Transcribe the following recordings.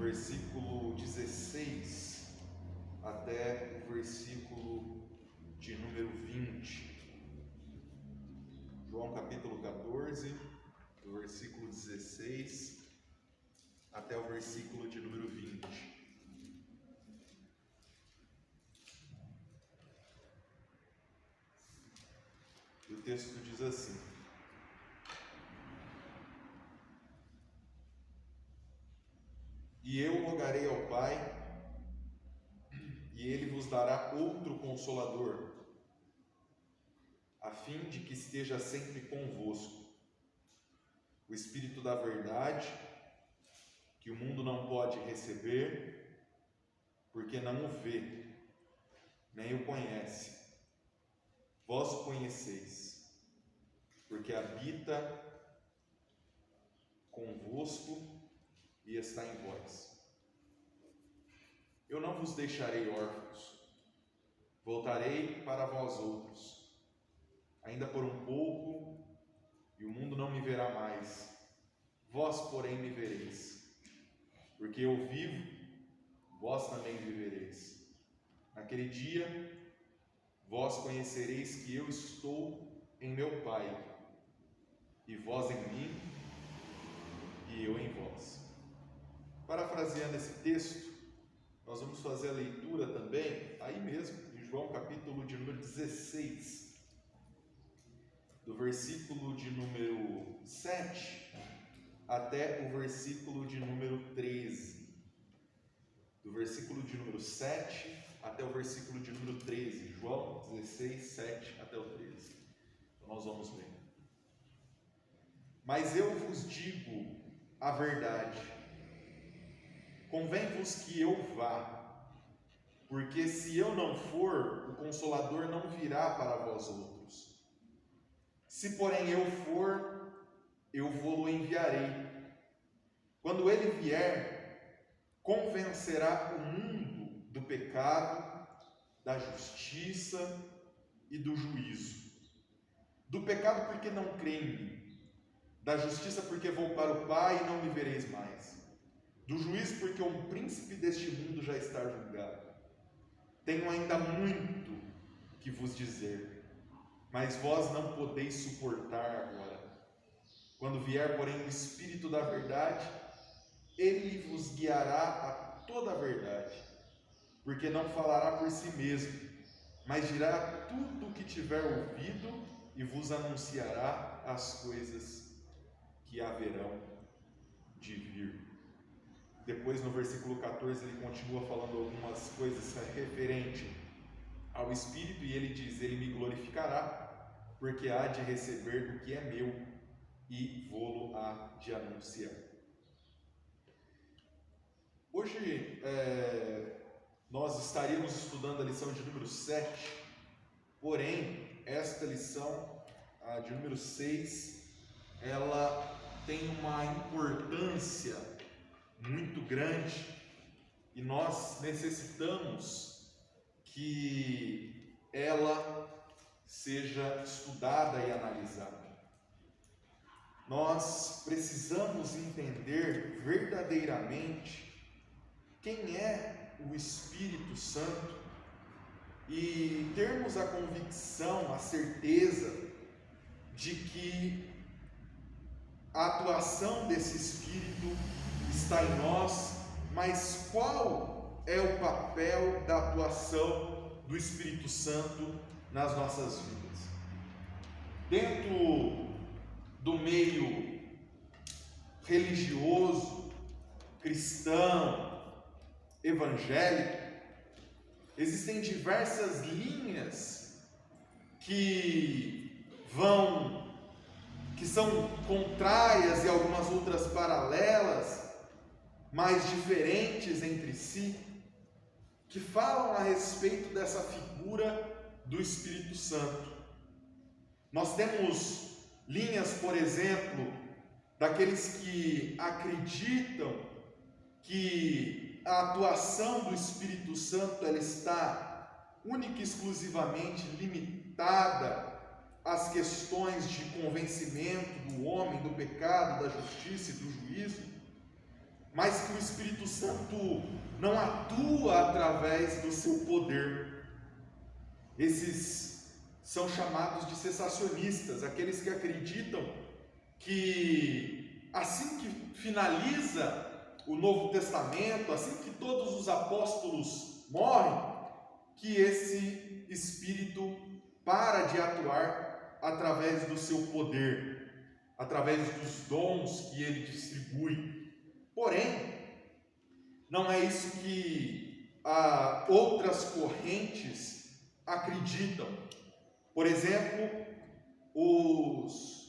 versículo 16 até o versículo de número 20. João capítulo 14, do versículo 16 até o versículo de número 20. E o texto diz assim: E eu rogarei ao Pai, e Ele vos dará outro Consolador, a fim de que esteja sempre convosco, o Espírito da verdade, que o mundo não pode receber, porque não o vê, nem o conhece. Vós o conheceis, porque habita convosco e está em vós. Eu não vos deixarei órfãos, voltarei para vós outros. Ainda por um pouco, e o mundo não me verá mais. Vós, porém, me vereis. Porque eu vivo, vós também vivereis. Naquele dia, vós conhecereis que eu estou em meu Pai, e vós em mim, e eu em vós. Parafraseando esse texto, nós vamos fazer a leitura também, aí mesmo, em João capítulo de número 16, do versículo de número 7 até o versículo de número 13. Do versículo de número 7 até o versículo de número 13. João 16, 7 até o 13. Então nós vamos ler. Mas eu vos digo a verdade. Convém-vos que eu vá, porque se eu não for, o Consolador não virá para vós outros. Se, porém, eu for, eu vou-lo enviarei. Quando ele vier, convencerá o mundo do pecado, da justiça e do juízo. Do pecado, porque não creem em mim. Da justiça, porque vou para o Pai e não me vereis mais. Do juízo, porque o príncipe deste mundo já está julgado. Tenho ainda muito que vos dizer, mas vós não podeis suportar agora. Quando vier, porém, o Espírito da verdade, ele vos guiará a toda a verdade, porque não falará por si mesmo, mas dirá tudo o que tiver ouvido e vos anunciará as coisas que haverão de vir. Depois, no versículo 14, ele continua falando algumas coisas referente ao Espírito, e ele diz: ele me glorificará, porque há de receber do que é meu e vô-lo há de anunciar. Hoje nós estaríamos estudando a lição de número 7, porém esta lição, a de número 6, ela tem uma importância muito grande e nós necessitamos que ela seja estudada e analisada. Nós precisamos entender verdadeiramente quem é o Espírito Santo e termos a convicção, a certeza de que a atuação desse Espírito está em nós, mas qual é o papel da atuação do Espírito Santo nas nossas vidas? Dentro do meio religioso, cristão, evangélico, existem diversas linhas que são contrárias e algumas outras paralelas, mas diferentes entre si, que falam a respeito dessa figura do Espírito Santo. Nós temos linhas, por exemplo, daqueles que acreditam que a atuação do Espírito Santo ela está única e exclusivamente limitada às questões de convencimento do homem do pecado, da justiça e do juízo. mas que o Espírito Santo não atua através do seu poder. Esses são chamados de cessacionistas, aqueles que acreditam que assim que finaliza o Novo Testamento, assim que todos os apóstolos morrem, que esse Espírito para de atuar através do seu poder, através dos dons que ele distribui. Porém, não é isso que outras correntes acreditam. Por exemplo, os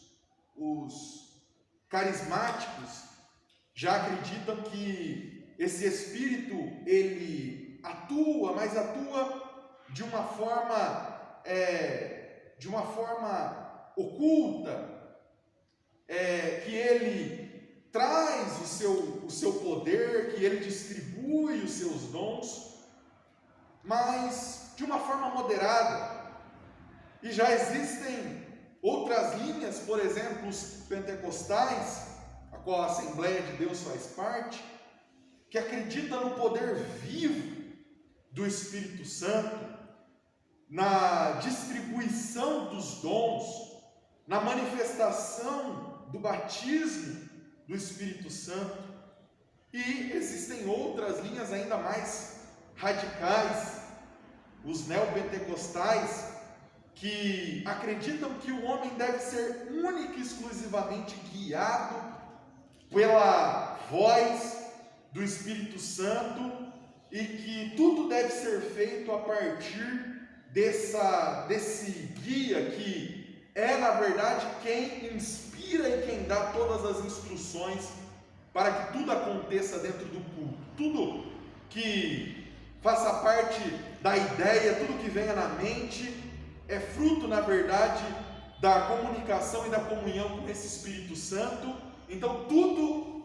carismáticos já acreditam que esse Espírito, ele atua, mas atua de uma forma oculta, que ele traz o seu poder, que ele distribui os seus dons, mas de uma forma moderada. E já existem outras linhas, por exemplo, os pentecostais, a qual a Assembleia de Deus faz parte, que acredita no poder vivo do Espírito Santo, na distribuição dos dons, na manifestação do batismo do Espírito Santo. E existem outras linhas ainda mais radicais, os neopentecostais, que acreditam que o homem deve ser única e exclusivamente guiado pela voz do Espírito Santo e que tudo deve ser feito a partir desse guia que é, na verdade, quem inspira e quem dá todas as instruções para que tudo aconteça dentro do culto. Tudo que faça parte da ideia, tudo que venha na mente, é fruto, na verdade, da comunicação e da comunhão com esse Espírito Santo. Então, tudo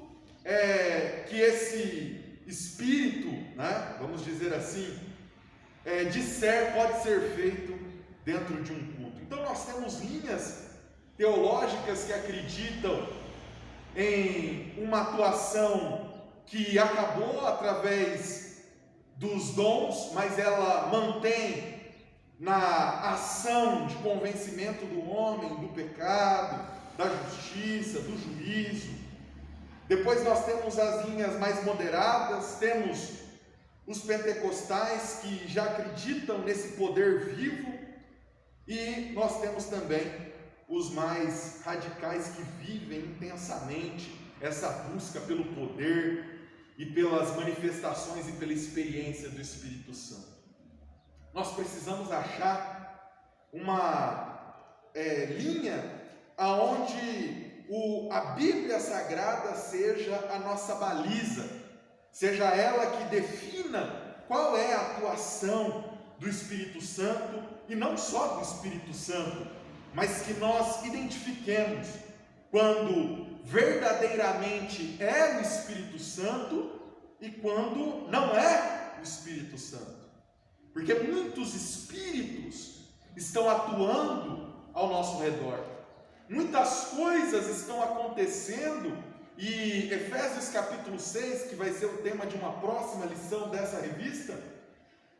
que esse Espírito, né, vamos dizer assim, disser, pode ser feito dentro de um culto. Então, nós temos linhas teológicas que acreditam em uma atuação que acabou através dos dons, mas ela mantém na ação de convencimento do homem do pecado, da justiça, do juízo. Depois nós temos as linhas mais moderadas, temos os pentecostais que já acreditam nesse poder vivo, e nós temos também os mais radicais que vivem intensamente essa busca pelo poder e pelas manifestações e pela experiência do Espírito Santo. Nós precisamos achar uma linha aonde a Bíblia Sagrada seja a nossa baliza, seja ela que defina qual é a atuação do Espírito Santo, e não só do Espírito Santo, mas que nós identifiquemos quando verdadeiramente é o Espírito Santo e quando não é o Espírito Santo. Porque muitos espíritos estão atuando ao nosso redor, muitas coisas estão acontecendo, e Efésios capítulo 6, que vai ser o tema de uma próxima lição dessa revista,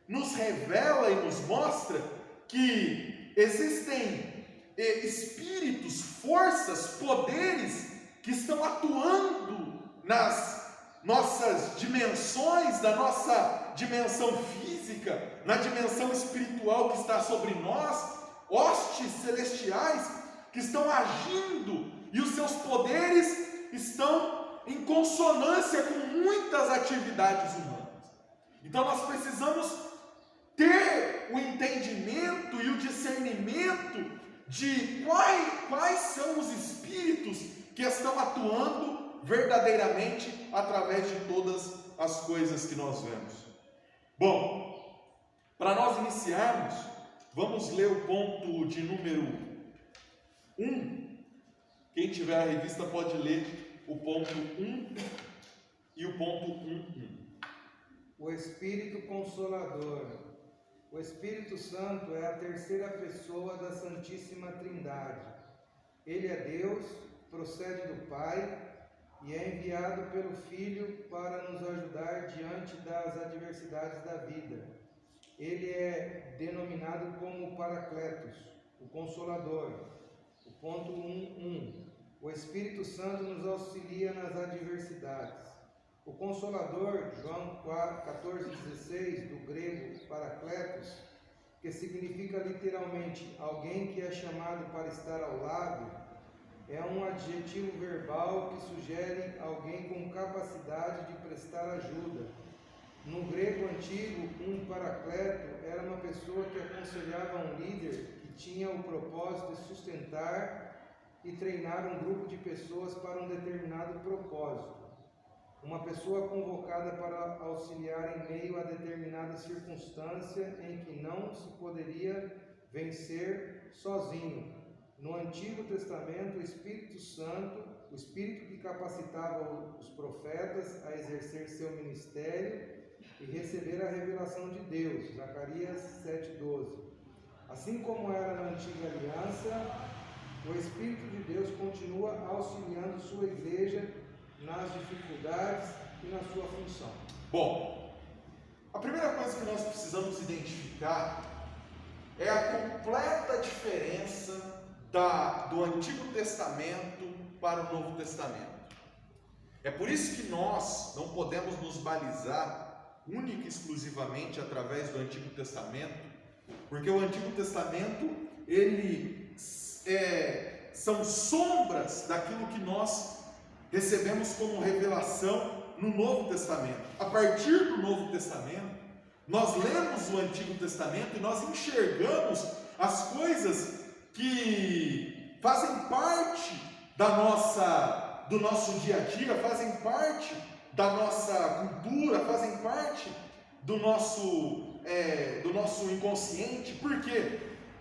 nos revela e nos mostra que existem espíritos, forças, poderes que estão atuando nas nossas dimensões, da nossa dimensão física, na dimensão espiritual que está sobre nós, hostes celestiais que estão agindo, e os seus poderes estão em consonância com muitas atividades humanas. Então nós precisamos ter o entendimento e o discernimento de quais são os espíritos que estão atuando verdadeiramente através de todas as coisas que nós vemos. Bom, para nós iniciarmos, vamos ler o ponto de número 1. Quem tiver a revista pode ler o ponto 1 e o ponto 1.1. O Espírito Consolador. O Espírito Santo é a terceira pessoa da Santíssima Trindade. Ele é Deus, procede do Pai e é enviado pelo Filho para nos ajudar diante das adversidades da vida. Ele é denominado como o Paracletos, o Consolador. O ponto 1.1. O Espírito Santo nos auxilia nas adversidades. O Consolador, João 14,16, do grego Paracletos, que significa literalmente alguém que é chamado para estar ao lado, é um adjetivo verbal que sugere alguém com capacidade de prestar ajuda. No grego antigo, um paracleto era uma pessoa que aconselhava um líder que tinha o propósito de sustentar e treinar um grupo de pessoas para um determinado propósito. Uma pessoa convocada para auxiliar em meio a determinada circunstância em que não se poderia vencer sozinho. No Antigo Testamento, o Espírito Santo, o Espírito que capacitava os profetas a exercer seu ministério e receber a revelação de Deus, Zacarias 7,12. Assim como era na Antiga Aliança, o Espírito de Deus continua auxiliando sua igreja nas dificuldades e na sua função. Bom, a primeira coisa que nós precisamos identificar é a completa diferença do Antigo Testamento para o Novo Testamento. É por isso que nós não podemos nos balizar única e exclusivamente através do Antigo Testamento, porque o Antigo Testamento, ele são sombras daquilo que nós recebemos como revelação no Novo Testamento. A partir do Novo Testamento, nós lemos o Antigo Testamento e nós enxergamos as coisas que fazem parte do nosso dia a dia, fazem parte da nossa cultura, fazem parte do nosso inconsciente. Por quê?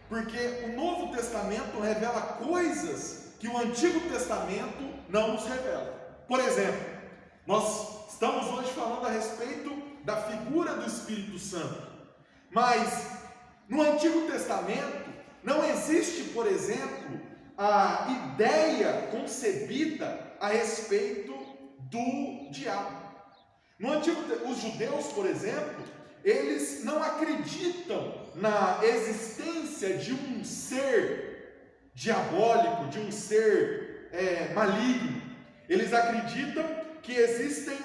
Porque o Novo Testamento revela coisas que o Antigo Testamento não nos revela. Por exemplo, nós estamos hoje falando a respeito da figura do Espírito Santo, mas no Antigo Testamento não existe, por exemplo, a ideia concebida a respeito do diabo. Os judeus, por exemplo, eles não acreditam na existência de um ser diabólico, de um ser maligno. Eles acreditam que existem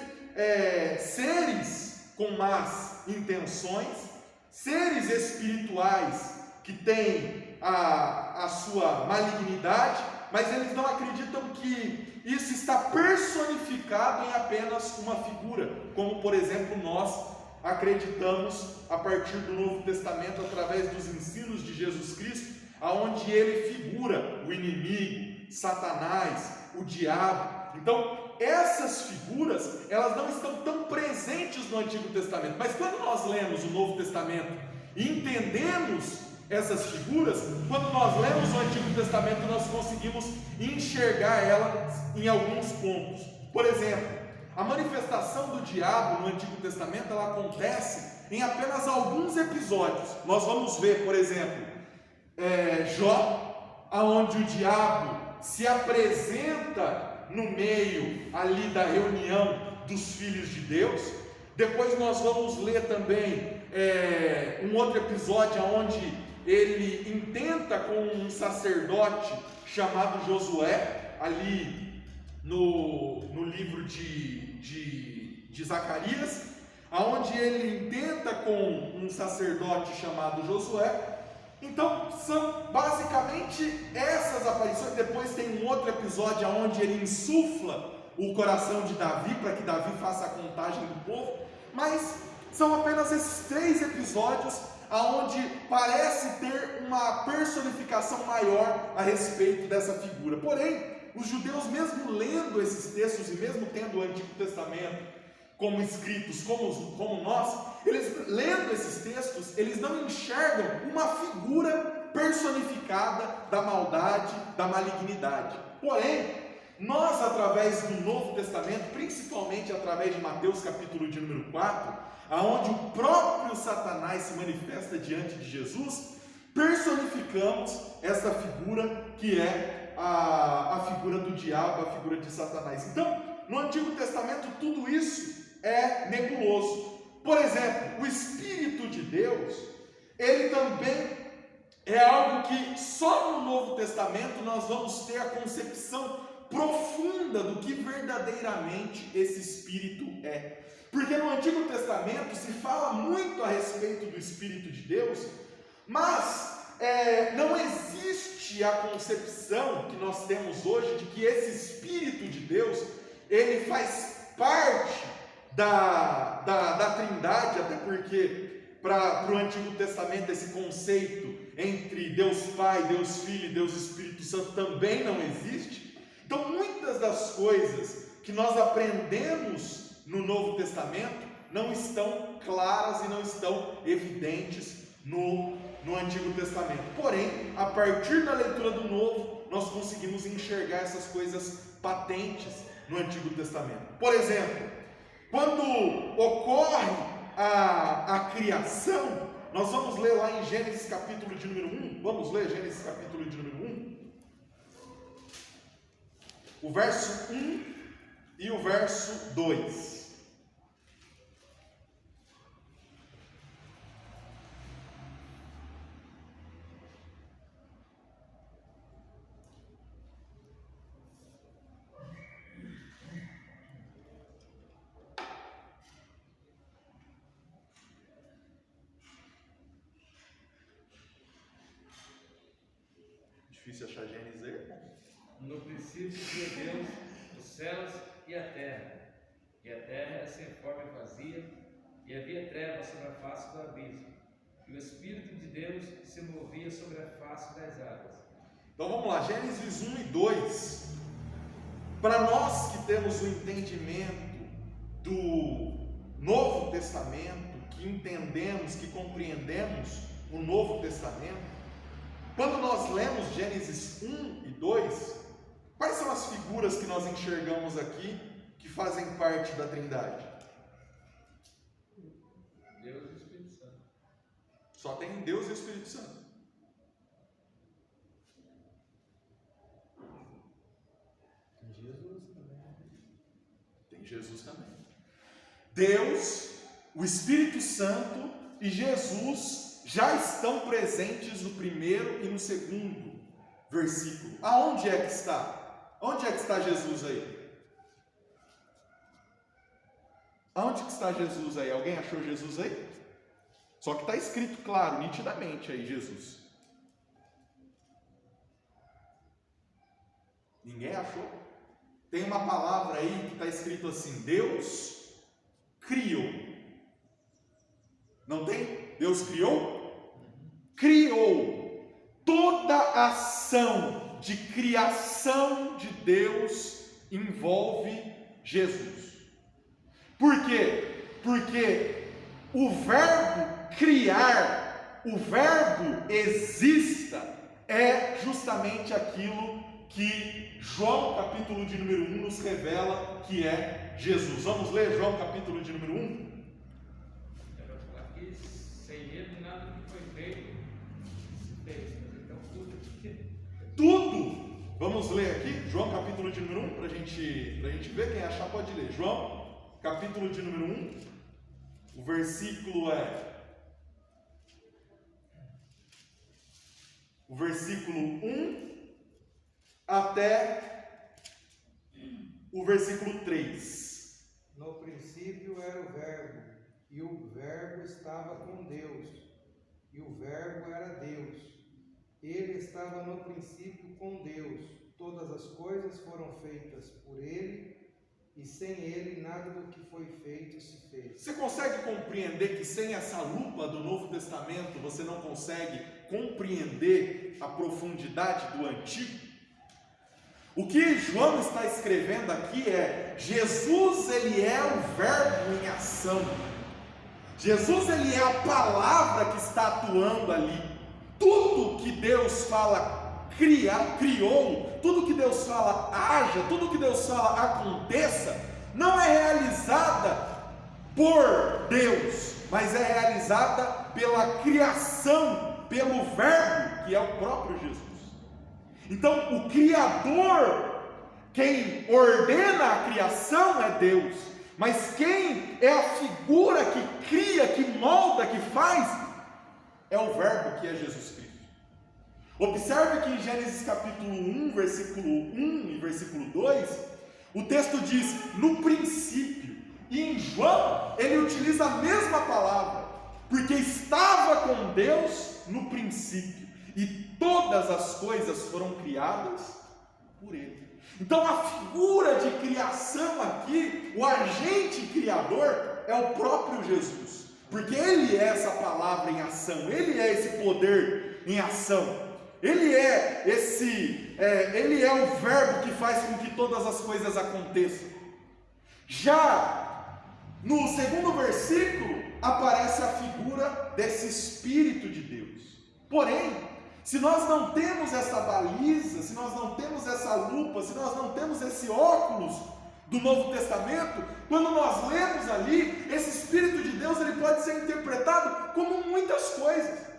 seres com más intenções, seres espirituais que têm a sua malignidade, mas eles não acreditam que isso está personificado em apenas uma figura, como por exemplo nós acreditamos a partir do Novo Testamento através dos ensinos de Jesus Cristo, aonde ele figura o inimigo, Satanás, o diabo. Então essas figuras, elas não estão tão presentes no Antigo Testamento, mas quando nós lemos o Novo Testamento e entendemos essas figuras, quando nós lemos o Antigo Testamento, nós conseguimos enxergar elas em alguns pontos. Por exemplo, a manifestação do diabo no Antigo Testamento, ela acontece em apenas alguns episódios. Nós vamos ver, por exemplo, Jó, aonde o diabo se apresenta no meio ali da reunião dos filhos de Deus. Depois nós vamos ler também um outro episódio onde ele intenta com um sacerdote chamado Josué, ali no livro de Zacarias, aonde ele intenta com um sacerdote chamado Josué. Então são basicamente essas aparições. Depois tem um outro episódio onde ele insufla o coração de Davi para que Davi faça a contagem do povo. Mas são apenas esses 3 episódios aonde parece ter uma personificação maior a respeito dessa figura. Porém, os judeus, mesmo lendo esses textos e mesmo tendo o Antigo Testamento como escritos, como nós, eles lendo esses textos, eles não enxergam uma figura personificada da maldade, da malignidade. Porém, nós, através do Novo Testamento, principalmente através de Mateus capítulo de número 4, aonde o próprio Satanás se manifesta diante de Jesus, personificamos essa figura que é a figura do diabo, a figura de Satanás. Então, no Antigo Testamento tudo isso é nebuloso. Por exemplo, o Espírito de Deus, ele também é algo que só no Novo Testamento nós vamos ter a concepção profunda do que verdadeiramente esse Espírito é. Porque no Antigo Testamento se fala muito a respeito do Espírito de Deus, mas não existe a concepção que nós temos hoje de que esse Espírito de Deus, ele faz parte da Trindade, até porque para o Antigo Testamento esse conceito entre Deus Pai, Deus Filho e Deus Espírito Santo também não existe. Então muitas das coisas que nós aprendemos no Novo Testamento não estão claras e não estão evidentes no Antigo Testamento. Porém, a partir da leitura do Novo, nós conseguimos enxergar essas coisas patentes no Antigo Testamento. Por exemplo, quando ocorre a criação, nós vamos ler lá em Gênesis capítulo de número 1, vamos ler Gênesis capítulo de número 1, o verso 1 e o verso 2. Difícil achar Gênesis aí, irmão. No princípio criou Deus os céus e a terra era sem forma e vazia, e havia trevas sobre a face do abismo, e o Espírito de Deus se movia sobre a face das águas. Então vamos lá, Gênesis 1 e 2. Para nós que temos o entendimento do Novo Testamento, que entendemos, que compreendemos o Novo Testamento, quando nós lemos Gênesis 1 e 2, quais são as figuras que nós enxergamos aqui que fazem parte da Trindade? Deus e o Espírito Santo. Só tem Deus e o Espírito Santo. Tem Jesus também. Deus, o Espírito Santo e Jesus já estão presentes no primeiro e no segundo versículo. Aonde é que está? Onde é que está Jesus aí? Aonde que está Jesus aí? Alguém achou Jesus aí? Só que está escrito claro, nitidamente aí, Jesus. Ninguém achou? Tem uma palavra aí que está escrito assim: Deus criou. Não tem? Deus criou? Criou. Toda ação de criação de Deus envolve Jesus. Por quê? Porque o verbo criar, o verbo exista, é justamente aquilo que João capítulo de número 1 nos revela que é Jesus. Vamos ler João capítulo de número 1? Aqui, sem ele, nada do que foi feito se fez. Então, tudo. Vamos ler aqui, João capítulo de número 1, para a gente ver. Quem achar pode ler. João capítulo de número 1, o versículo é o versículo 1 até o versículo 3. No princípio era o Verbo, e o Verbo estava com Deus, e o Verbo era Deus. Ele estava no princípio com Deus. Todas as coisas foram feitas por ele, e sem ele nada do que foi feito se fez. Você consegue compreender que sem essa lupa do Novo Testamento você não consegue compreender a profundidade do Antigo? O que João está escrevendo aqui é: Jesus, ele é o verbo em ação. Jesus, ele é a palavra que está atuando ali. Tudo que Deus fala criou, tudo que Deus fala haja, tudo que Deus fala aconteça, não é realizada por Deus, mas é realizada pela criação, pelo verbo que é o próprio Jesus. Então o Criador Quem ordena a criação é Deus, mas quem é a figura que cria, que molda, que faz, é o Verbo, que é Jesus Cristo. Observe que em Gênesis capítulo 1, versículo 1 e versículo 2, o texto diz, no princípio, e em João, ele utiliza a mesma palavra, porque estava com Deus no princípio, e todas as coisas foram criadas por Ele. Então a figura de criação aqui, o agente criador, é o próprio Jesus, porque Ele é essa palavra em ação, Ele é esse poder em ação. Ele é o verbo que faz com que todas as coisas aconteçam. Já no segundo versículo aparece a figura desse Espírito de Deus. Porém, se nós não temos essa baliza, se nós não temos essa lupa, se nós não temos esse óculos do Novo Testamento, quando nós lemos ali, esse Espírito de Deus, ele pode ser interpretado como muitas coisas.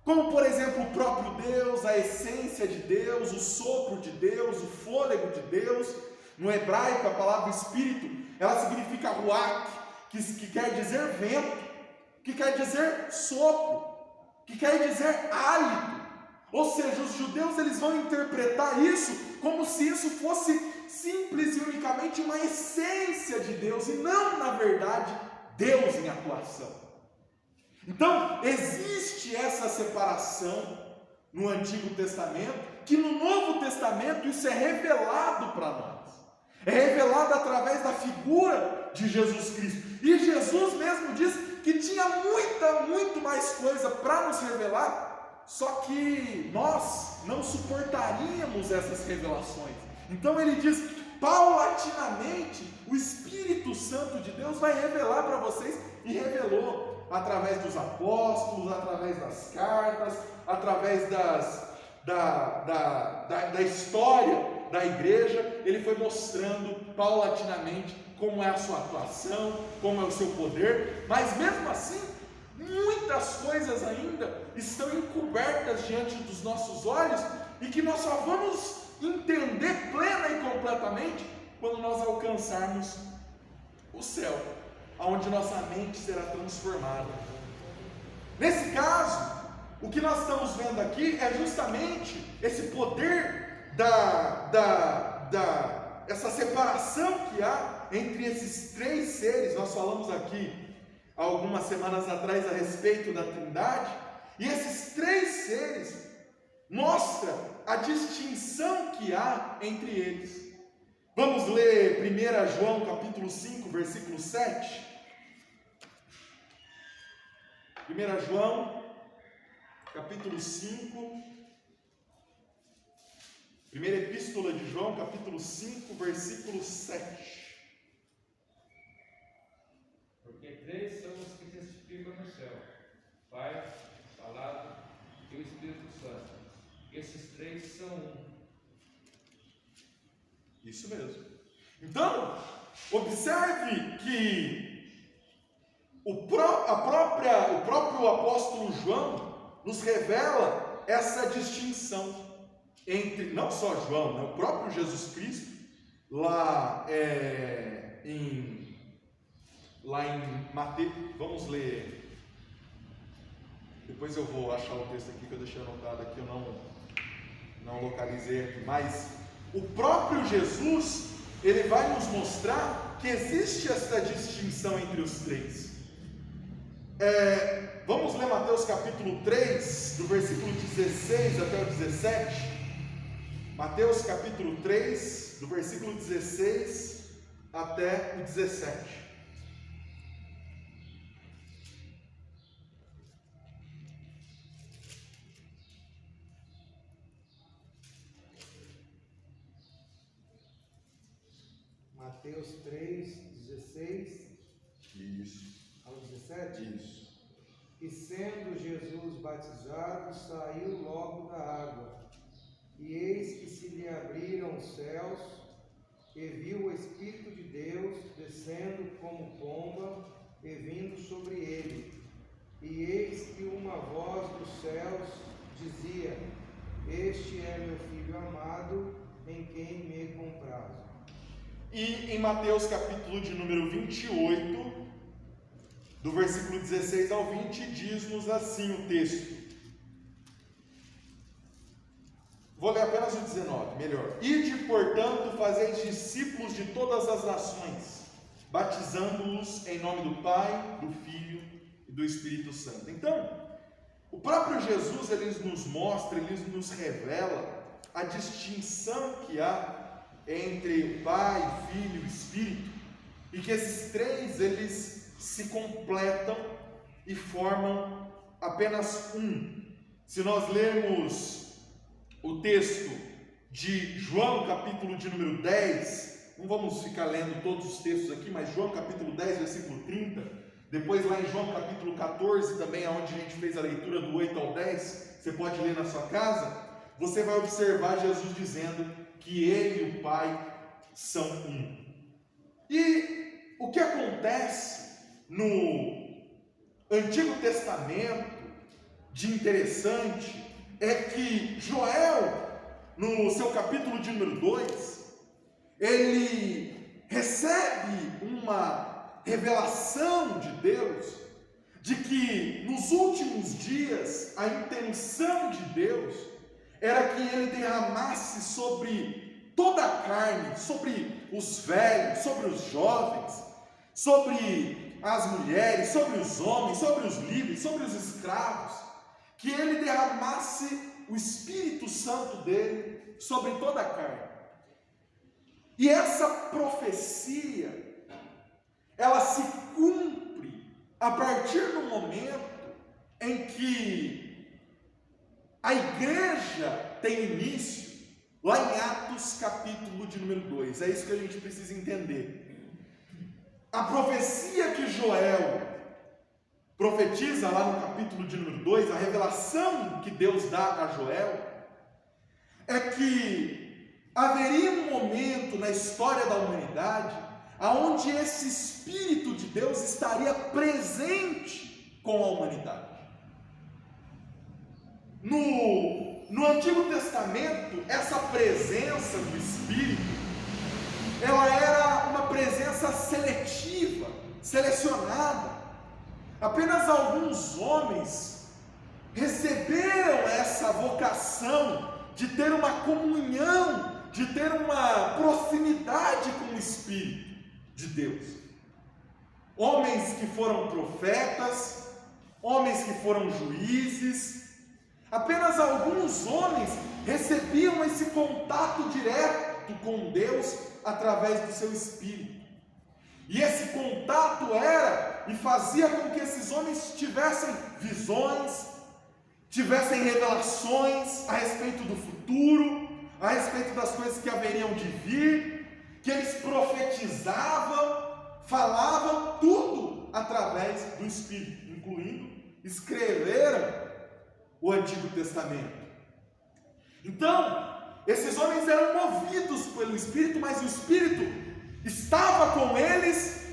Como, por exemplo, o próprio Deus, a essência de Deus, o sopro de Deus, o fôlego de Deus. No hebraico, a palavra Espírito, ela significa ruach, que quer dizer vento, que quer dizer sopro, que quer dizer hálito. Ou seja, os judeus eles vão interpretar isso como se isso fosse simples e unicamente uma essência de Deus, e não, na verdade, Deus em atuação. Então, existe essa separação no Antigo Testamento, que no Novo Testamento isso é revelado para nós. É revelado através da figura de Jesus Cristo. E Jesus mesmo diz que tinha muito mais coisa para nos revelar, só que nós não suportaríamos essas revelações. Então ele diz, paulatinamente, o Espírito Santo de Deus vai revelar para vocês, e revelou através dos apóstolos, através das cartas, através da história da igreja. Ele foi mostrando paulatinamente como é a sua atuação, como é o seu poder, mas mesmo assim, muitas coisas ainda estão encobertas diante dos nossos olhos, e que nós só vamos entender plena e completamente quando nós alcançarmos o céu, onde nossa mente será transformada. Nesse caso, o que nós estamos vendo aqui é justamente esse poder essa separação que há entre esses três seres. Nós falamos aqui há algumas semanas atrás a respeito da Trindade, e esses três seres mostram a distinção que há entre eles. Vamos ler 1 João capítulo 5, versículo 7. 1 João capítulo 5, primeira epístola de João, capítulo 5, versículo 7. Porque três são os que testificam no céu: Pai, Palavra e o Espírito Santo. Esses três são um. Isso mesmo. Então, observe que o próprio apóstolo João nos revela essa distinção entre, não só João, né, o próprio Jesus Cristo, lá em Mateus. Vamos ler, depois eu vou achar o texto aqui que eu deixei anotado aqui, eu não localizei aqui, mas o próprio Jesus, ele vai nos mostrar que existe essa distinção entre os três. Vamos ler Mateus capítulo 3, do versículo 16 até o 17. Mateus capítulo 3, do versículo 16 até o 17. Mateus 3, 16 Isso. ao 17. Isso. E sendo Jesus batizado, saiu logo da água. E eis que se lhe abriram os céus, e viu o Espírito de Deus descendo como pomba e vindo sobre ele. E eis que uma voz dos céus dizia: Este é meu Filho amado, em quem me comprazo. E em Mateus capítulo de número 28, do versículo 16 ao 20, diz-nos assim o texto. Vou ler apenas o 19, melhor. Ide, portanto, fazeis discípulos de todas as nações, batizando-os em nome do Pai, do Filho e do Espírito Santo. Então, o próprio Jesus, ele nos mostra, ele nos revela a distinção que há entre o Pai, o Filho e o Espírito, e que esses três, eles se completam e formam apenas um. Se nós lermos o texto de João, capítulo de número 10, não vamos ficar lendo todos os textos aqui, mas João capítulo 10, versículo 30, depois lá em João capítulo 14, também onde a gente fez a leitura do 8 ao 10, você pode ler na sua casa, você vai observar Jesus dizendo que ele e o Pai são um. E o que acontece no Antigo Testamento de interessante é que Joel, no seu capítulo de número 2, ele recebe uma revelação de Deus, de que nos últimos dias, a intenção de Deus era que ele derramasse sobre toda a carne, sobre os velhos, sobre os jovens, sobre as mulheres, sobre os homens, sobre os livres, sobre os escravos, que ele derramasse o Espírito Santo dele sobre toda a carne. E essa profecia, ela se cumpre a partir do momento em que a igreja tem início, lá em Atos capítulo de número 2. É isso que a gente precisa entender. A profecia que Joel profetiza lá no capítulo de número 2, a revelação que Deus dá a Joel, é que haveria um momento na história da humanidade, onde esse Espírito de Deus estaria presente com a humanidade. No Antigo Testamento, essa presença do Espírito, ela era uma presença seletiva, selecionada. Apenas alguns homens receberam essa vocação de ter uma comunhão, de ter uma proximidade com o Espírito de Deus. Homens que foram profetas, homens que foram juízes, apenas alguns homens recebiam esse contato direto com Deus através do seu Espírito. E esse contato era e fazia com que esses homens tivessem visões, tivessem revelações a respeito do futuro, a respeito das coisas que haveriam de vir, que eles profetizavam, falavam tudo através do Espírito, incluindo escreveram o Antigo Testamento. Então, esses homens eram movidos pelo Espírito, mas o Espírito estava com eles,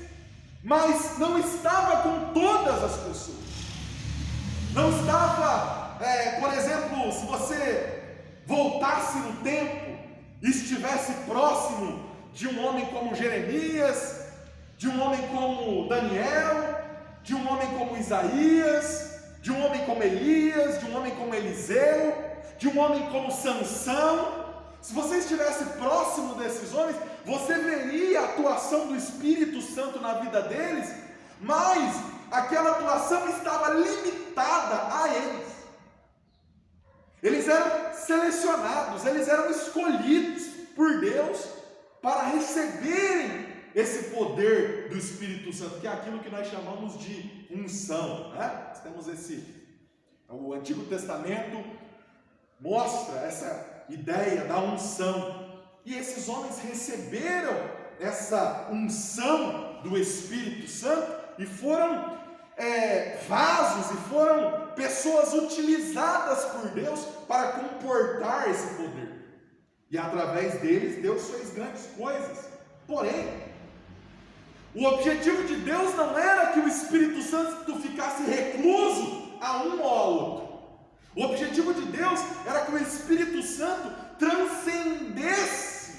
mas não estava com todas as pessoas. Não estava, por exemplo, se você voltasse no tempo e estivesse próximo de um homem como Jeremias, de um homem como Daniel, de um homem como Isaías, de um homem como Elias, de um homem como Eliseu, de um homem como Sansão, se você estivesse próximo desses homens, você veria a atuação do Espírito Santo na vida deles, mas aquela atuação estava limitada a eles. Eles eram selecionados, eles eram escolhidos por Deus para receberem esse poder do Espírito Santo, que é aquilo que nós chamamos de unção, né? Nós temos o Antigo Testamento mostra essa ideia da unção, e esses homens receberam essa unção do Espírito Santo e foram vasos e foram pessoas utilizadas por Deus para comportar esse poder, e através deles Deus fez grandes coisas. Porém, o objetivo de Deus não era que o Espírito Santo ficasse recluso a um ou a outro. O objetivo de Deus era que o Espírito Santo transcendesse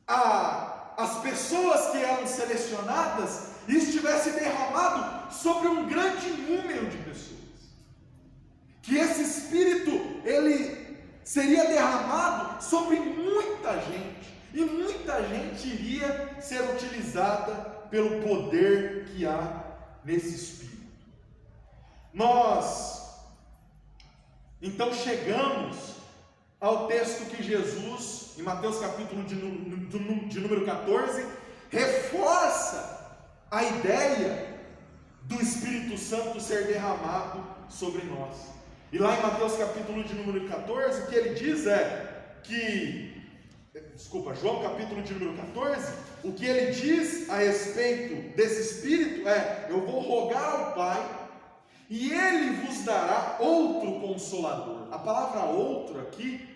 as pessoas que eram selecionadas e estivesse derramado sobre um grande número de pessoas. Que esse Espírito, ele seria derramado sobre muita gente, e muita gente iria ser utilizada pelo poder que há nesse Espírito. Nós, então, chegamos ao texto que Jesus, em Mateus capítulo de número 14, reforça a ideia do Espírito Santo ser derramado sobre nós. E lá em Mateus capítulo de número 14, o que ele diz é que, João capítulo de número 14, o que ele diz a respeito desse Espírito é: eu vou rogar ao Pai, e Ele vos dará outro Consolador. A palavra outro aqui,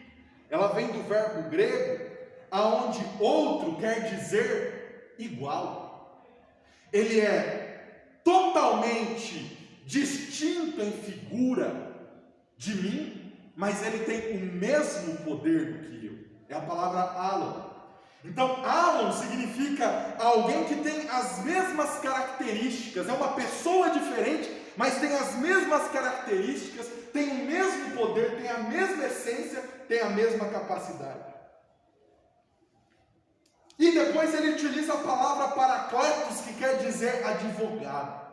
ela vem do verbo grego, aonde outro quer dizer igual. Ele é totalmente distinto em figura de mim, mas ele tem o mesmo poder do que eu. É a palavra Alon. Então, Alon significa alguém que tem as mesmas características, é uma pessoa diferente, mas tem as mesmas características, tem o mesmo poder, tem a mesma essência, tem a mesma capacidade. E depois ele utiliza a palavra paracletos, que quer dizer advogado.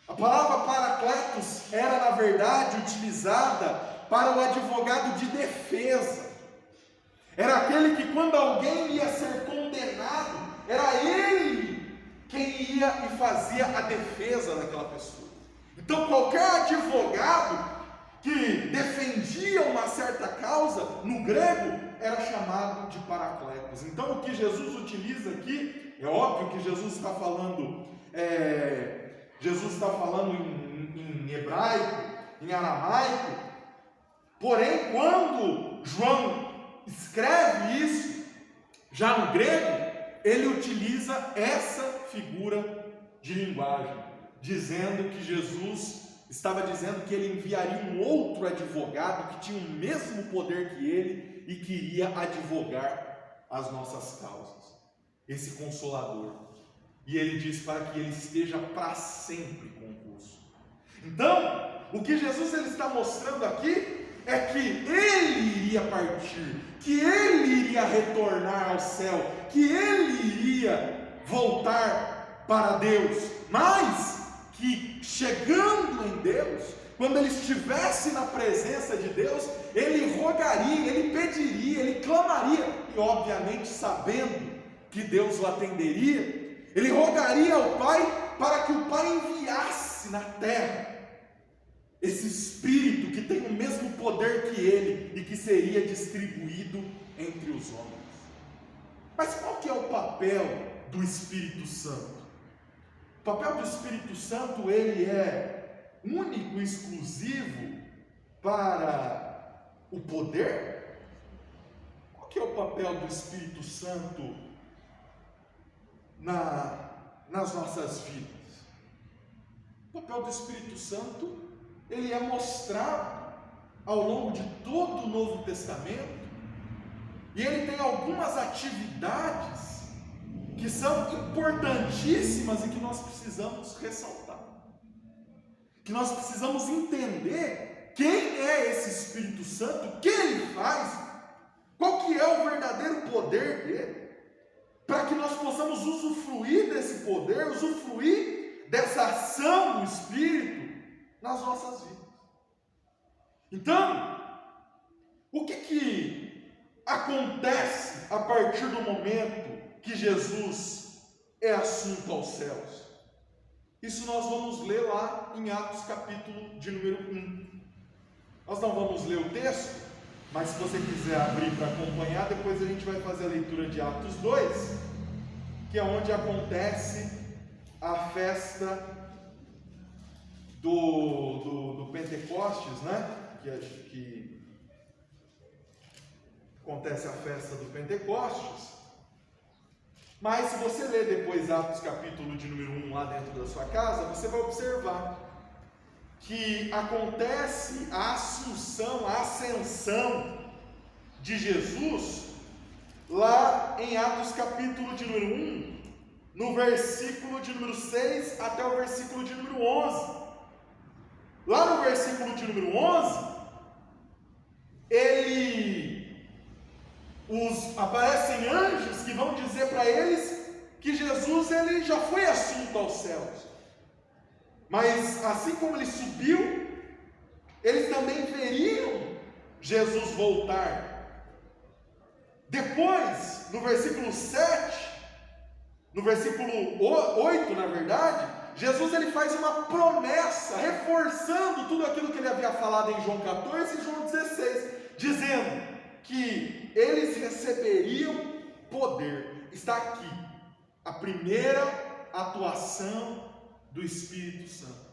A palavra paracletos era, na verdade, utilizada para o advogado de defesa. Era aquele que, quando alguém ia ser condenado, era ele quem ia e fazia a defesa daquela pessoa. Então, qualquer advogado que defendia uma certa causa, no grego, era chamado de paracletos. Então, o que Jesus utiliza aqui, é óbvio que Jesus está falando em hebraico, em aramaico, porém, quando João escreve isso, já no grego, ele utiliza essa figura de linguagem, dizendo que Jesus estava dizendo que ele enviaria um outro advogado que tinha o mesmo poder que ele e que iria advogar as nossas causas, esse Consolador. E ele diz para que ele esteja para sempre convosco. Então, o que Jesus ele está mostrando aqui é que ele iria partir, que ele iria retornar ao céu, que ele iria voltar para Deus, mas que chegando em Deus, quando ele estivesse na presença de Deus, ele rogaria, ele pediria, ele clamaria, e obviamente sabendo que Deus o atenderia, ele rogaria ao Pai para que o Pai enviasse na terra esse Espírito que tem o mesmo poder que ele e que seria distribuído entre os homens. Mas qual que é o papel do Espírito Santo? O papel do Espírito Santo, ele é único e exclusivo para o poder? Qual que é o papel do Espírito Santo nas nossas vidas? O papel do Espírito Santo, ele é mostrado ao longo de todo o Novo Testamento, e ele tem algumas atividades que são importantíssimas e que nós precisamos ressaltar, que nós precisamos entender quem é esse Espírito Santo, o que ele faz, qual que é o verdadeiro poder dele, para que nós possamos usufruir desse poder, usufruir dessa ação do Espírito nas nossas vidas. Então, o que acontece a partir do momento que Jesus é assunto aos céus? Isso nós vamos ler lá em Atos capítulo de número 1. Nós não vamos ler o texto, mas se você quiser abrir para acompanhar, depois a gente vai fazer a leitura de Atos 2, que é onde acontece a festa do Pentecostes, né? Que acontece a festa do Pentecostes. Mas se você ler depois Atos capítulo de número 1 lá dentro da sua casa, você vai observar que acontece a assunção, a ascensão de Jesus, lá em Atos capítulo de número 1, no versículo de número 6 até o versículo de número 11. Lá no versículo de número 11, aparecem anjos que vão dizer para eles que Jesus ele já foi assunto aos céus. Mas assim como ele subiu, eles também veriam Jesus voltar. Depois, no versículo 7, no versículo 8, na verdade, Jesus ele faz uma promessa, reforçando tudo aquilo que ele havia falado em João 14 e João 16, dizendo que eles receberiam poder. Está aqui a primeira atuação do Espírito Santo.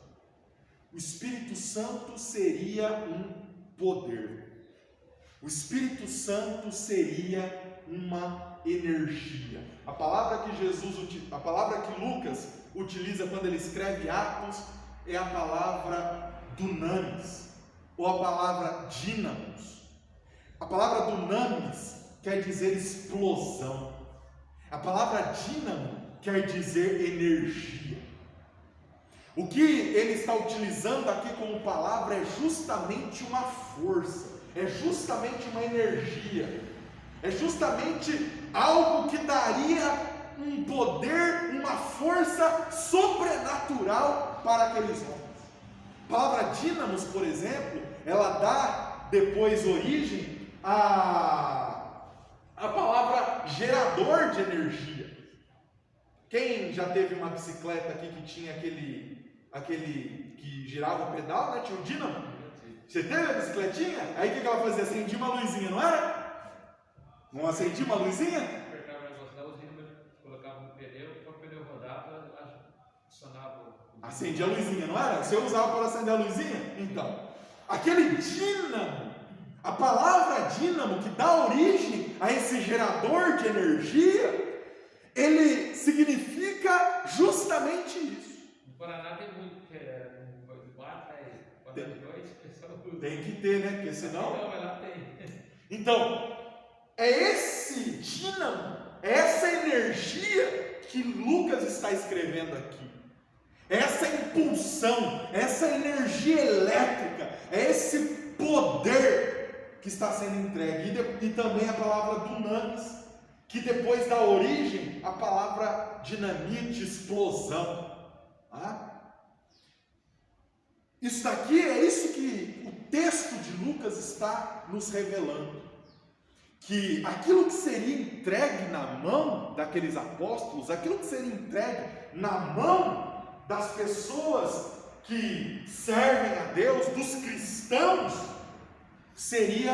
O Espírito Santo seria um poder. O Espírito Santo seria uma energia. A palavra que Lucas utiliza quando ele escreve Atos é a palavra dunamis, ou a palavra dínamos. A palavra dunamis quer dizer explosão. A palavra dínamo quer dizer energia. O que ele está utilizando aqui como palavra é justamente uma força, é justamente uma energia, é justamente algo que daria um poder, uma força sobrenatural para aqueles homens. A palavra dínamos, por exemplo, ela dá depois origem à palavra gerador de energia. Quem já teve uma bicicleta aqui que tinha aquele que girava o pedal, né? Tinha o dínamo. Você teve a bicicletinha? Aí o que ela fazia? Acendia uma luzinha, não era? Não acendia uma luzinha? Apertava o negócio da usina, colocava no pneu, quando o pneu rodava, acionava. Acendia a luzinha, não era? Você usava para acender a luzinha? Então, aquele dínamo, a palavra dínamo que dá origem a esse gerador de energia, ele significa justamente isso. No Paraná tem muito, que é no 4, 42, o pessoal usa. Tem que ter, né? Porque senão. Não, mas lá tem. Então, é esse dínamo, é essa energia que Lucas está escrevendo aqui. Essa impulsão, essa energia elétrica, é esse poder que está sendo entregue. E também a palavra dunamis, que depois dá origem à palavra dinamite, explosão. Isso daqui é isso que o texto de Lucas está nos revelando. Que aquilo que seria entregue na mão daqueles apóstolos, aquilo que seria entregue na mão das pessoas que servem a Deus, dos cristãos, seria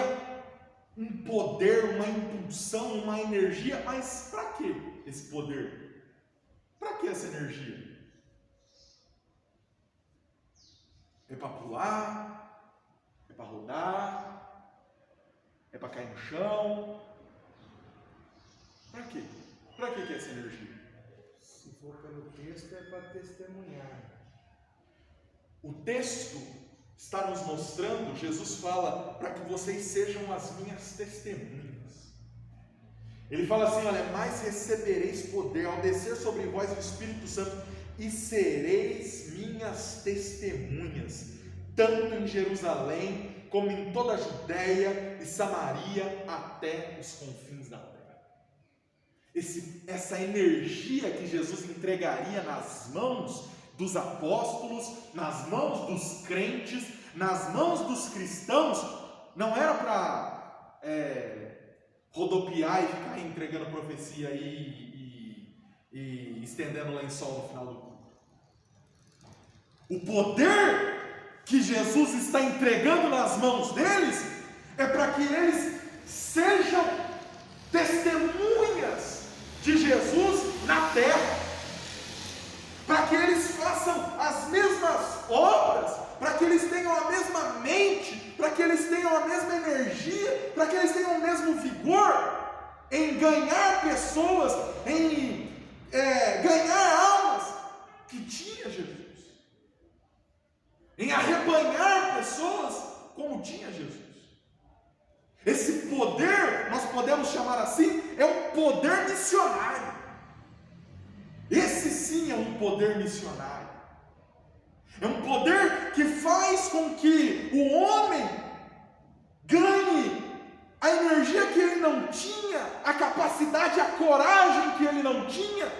um poder, uma impulsão, uma energia. Mas para que esse poder? Para que essa energia? É para pular? É para rodar? É para cair no chão? Para quê? Para que é essa energia? Se for pelo texto, é para testemunhar. O texto está nos mostrando, Jesus fala, para que vocês sejam as minhas testemunhas. Ele fala assim, olha, mas recebereis poder ao descer sobre vós o Espírito Santo, e sereis minhas testemunhas, tanto em Jerusalém, como em toda a Judéia e Samaria, até os confins da terra. Essa energia que Jesus entregaria nas mãos dos apóstolos, nas mãos dos crentes, nas mãos dos cristãos, não era para rodopiar e ficar entregando profecia e estendendo o lençol no final do culto. O poder que Jesus está entregando nas mãos deles é para que eles sejam testemunhas de Jesus na terra, para que eles façam as mesmas obras, para que eles tenham a mesma mente, para que eles tenham a mesma energia, para que eles tenham o mesmo vigor em ganhar pessoas, em ganhar almas que tinha Jesus, em arrebatar podemos chamar assim, é o poder missionário. Esse sim é um poder missionário. É um poder que faz com que o homem ganhe a energia que ele não tinha, a capacidade, a coragem que ele não tinha,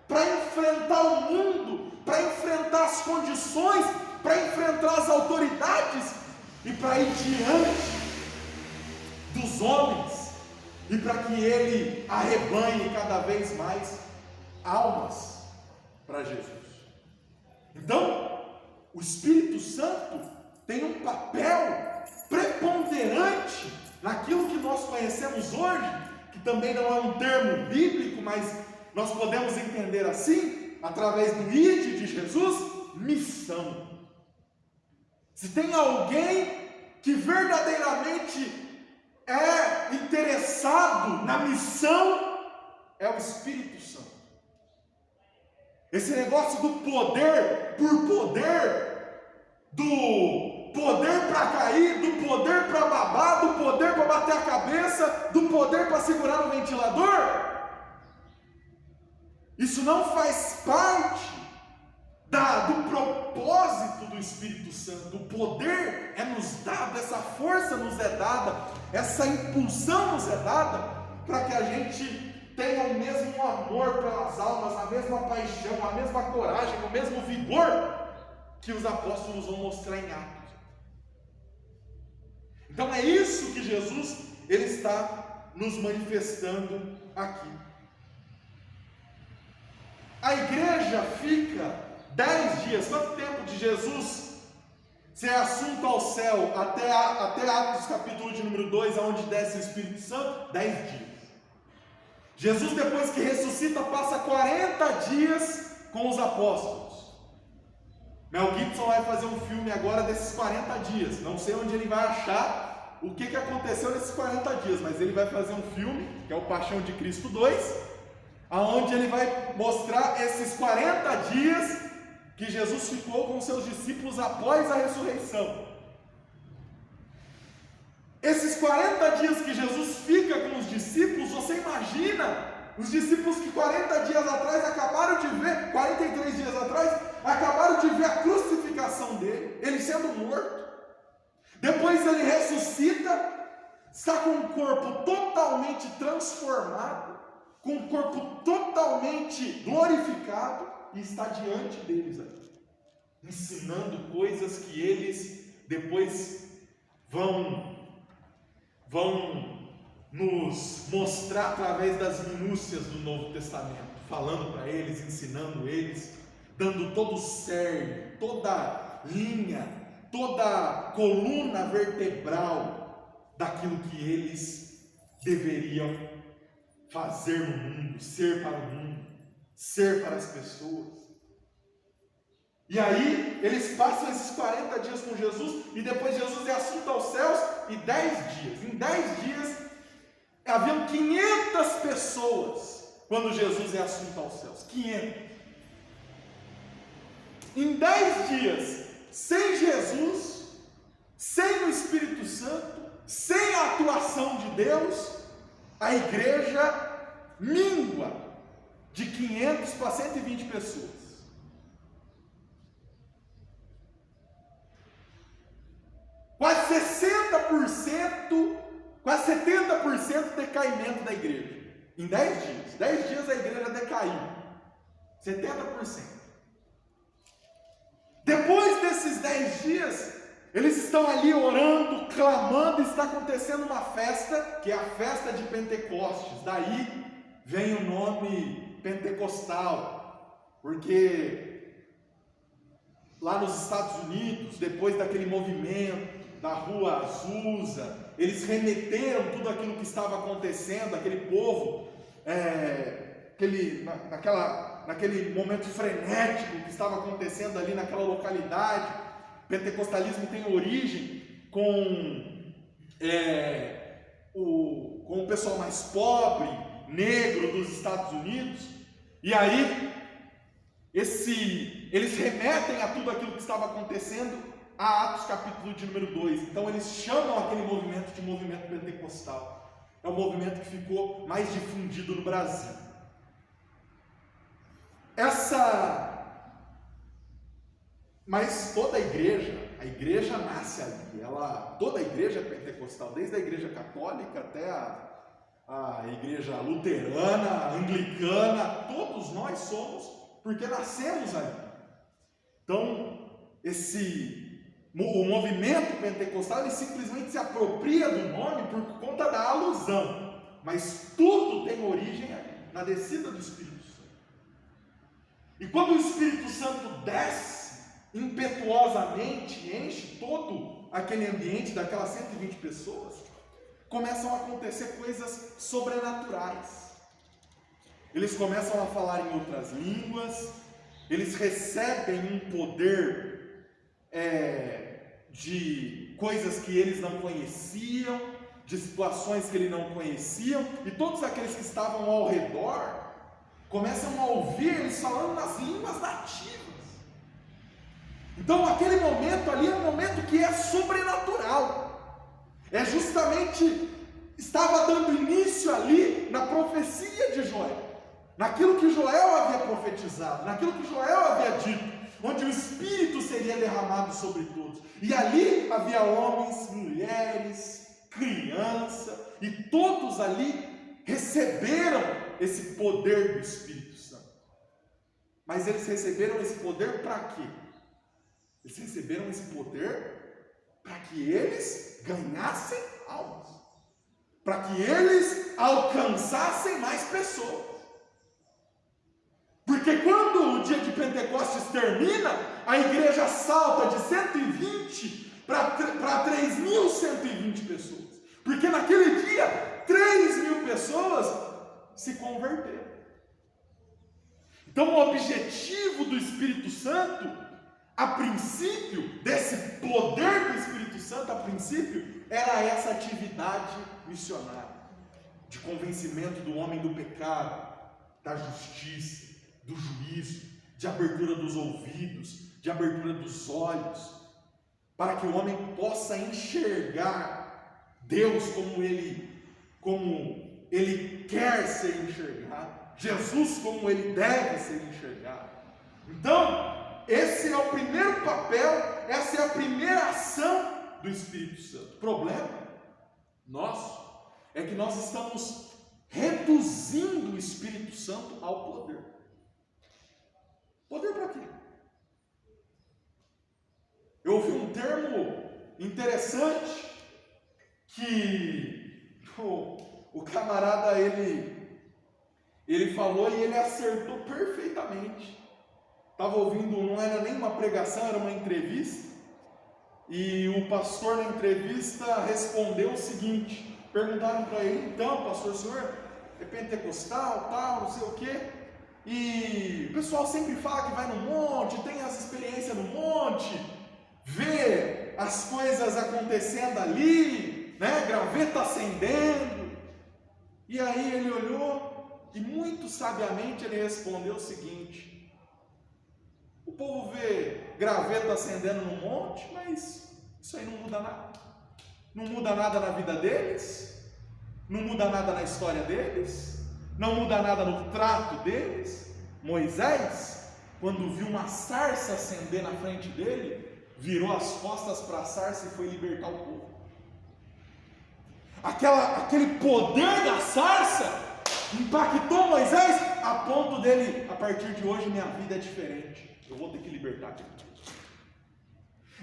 para enfrentar o mundo, para enfrentar as condições, para enfrentar as autoridades, e para ir diante dos homens, e para que ele arrebanhe cada vez mais almas para Jesus. Então, o Espírito Santo tem um papel preponderante naquilo que nós conhecemos hoje, que também não é um termo bíblico, mas nós podemos entender assim, através do ide de Jesus, missão. Se tem alguém que verdadeiramente é interessado na missão, é o Espírito Santo. Esse negócio do poder por poder, do poder para cair, do poder para babar, do poder para bater a cabeça, do poder para segurar o ventilador, isso não faz parte do propósito do Espírito Santo. O poder é nos dado, essa força nos é dada, essa impulsão nos é dada, para que a gente tenha o mesmo amor pelas almas, a mesma paixão, a mesma coragem, o mesmo vigor que os apóstolos vão mostrar em Atos. Então é isso que Jesus ele está nos manifestando aqui. A igreja fica 10 dias. Quanto tempo de Jesus ser assunto ao céu até Atos capítulo de número 2, aonde desce o Espírito Santo? 10 dias. Jesus, depois que ressuscita, passa 40 dias com os apóstolos. Mel Gibson vai fazer um filme agora desses 40 dias. Não sei onde ele vai achar o que aconteceu nesses 40 dias, mas ele vai fazer um filme, que é o Paixão de Cristo 2, aonde ele vai mostrar esses 40 dias que Jesus ficou com seus discípulos após a ressurreição. Esses 40 dias que Jesus fica com os discípulos, você imagina os discípulos que 40 dias atrás acabaram de ver, 43 dias atrás, acabaram de ver a crucificação dele, ele sendo morto. Depois ele ressuscita, está com um corpo totalmente transformado, com um corpo totalmente glorificado, e está diante deles aqui, ensinando coisas que eles depois vão nos mostrar através das minúcias do Novo Testamento, falando para eles, ensinando eles, dando todo o cerne, toda linha, toda coluna vertebral daquilo que eles deveriam fazer no mundo, ser para o mundo, ser para as pessoas. E aí, eles passam esses 40 dias com Jesus, e depois Jesus é assunto aos céus, e 10 dias. Em 10 dias, haviam 500 pessoas, quando Jesus é assunto aos céus. 500. Em 10 dias, sem Jesus, sem o Espírito Santo, sem a atuação de Deus, a igreja mingua de 500 para 120 pessoas. Quase 60%, quase 70% decaimento da igreja. Em 10 dias. 10 dias a igreja decaiu. 70%. Depois desses 10 dias, eles estão ali orando, clamando, está acontecendo uma festa, que é a festa de Pentecostes. Daí vem o nome pentecostal, porque lá nos Estados Unidos, depois daquele movimento da rua Azusa, eles remeteram tudo aquilo que estava acontecendo, aquele povo, naquele momento frenético que estava acontecendo ali naquela localidade. O pentecostalismo tem origem com o pessoal mais pobre, negro dos Estados Unidos, e aí eles remetem a tudo aquilo que estava acontecendo a Atos capítulo de número 2. Então eles chamam aquele movimento de movimento pentecostal. é o movimento que ficou mais difundido no Brasil. Mas toda a igreja nasce ali, toda a igreja pentecostal, desde a igreja católica até a igreja luterana, anglicana, todos nós somos, porque nascemos ali. Então, o movimento pentecostal, ele simplesmente se apropria do nome por conta da alusão, mas tudo tem origem na descida do Espírito Santo. E quando o Espírito Santo desce impetuosamente, enche todo aquele ambiente daquelas 120 pessoas, começam a acontecer coisas sobrenaturais. Eles começam a falar em outras línguas, eles recebem um poder de coisas que eles não conheciam, de situações que eles não conheciam, e todos aqueles que estavam ao redor começam a ouvir eles falando nas línguas nativas. Então aquele momento ali é um momento que é sobrenatural, é justamente, estava dando início ali na profecia de Joel, naquilo que Joel havia profetizado, naquilo que Joel havia dito, onde o Espírito seria derramado sobre todos, e ali havia homens, mulheres, criança, e todos ali receberam esse poder do Espírito Santo. Mas eles receberam esse poder para quê? Eles receberam esse poder para que eles ganhassem almas, para que eles alcançassem mais pessoas. Porque quando o dia de Pentecostes termina, a igreja salta de 120 para 3.120 pessoas. Porque naquele dia, 3.000 pessoas se converteram. Então o objetivo do Espírito Santo, a princípio, desse poder do Espírito Santo, a princípio, era essa atividade missionária, de convencimento do homem do pecado, da justiça, do juízo, de abertura dos ouvidos, de abertura dos olhos, para que o homem possa enxergar Deus como ele quer ser enxergado, Jesus como ele deve ser enxergado. Então, esse é o primeiro papel, essa é a primeira ação do Espírito Santo. O problema nosso é que nós estamos reduzindo o Espírito Santo ao poder. Poder para quê? Eu ouvi um termo interessante que o camarada ele falou e ele acertou perfeitamente. Estava ouvindo, não era nem uma pregação, era uma entrevista, e o pastor na entrevista respondeu o seguinte: perguntaram para ele, então, pastor, o senhor é pentecostal, tal, não sei o quê, e o pessoal sempre fala que vai no monte, tem as experiências no monte, vê as coisas acontecendo ali, né, graveta acendendo, e aí ele olhou, e muito sabiamente ele respondeu o seguinte: o povo vê graveta acendendo no monte, mas isso aí não muda nada. Não muda nada na vida deles, não muda nada na história deles, não muda nada no trato deles. Moisés, quando viu uma sarça acender na frente dele, virou as costas para a sarça e foi libertar o povo. Aquele poder da sarça impactou Moisés a ponto dele: a partir de hoje minha vida é diferente. Eu vou ter que libertar aqui.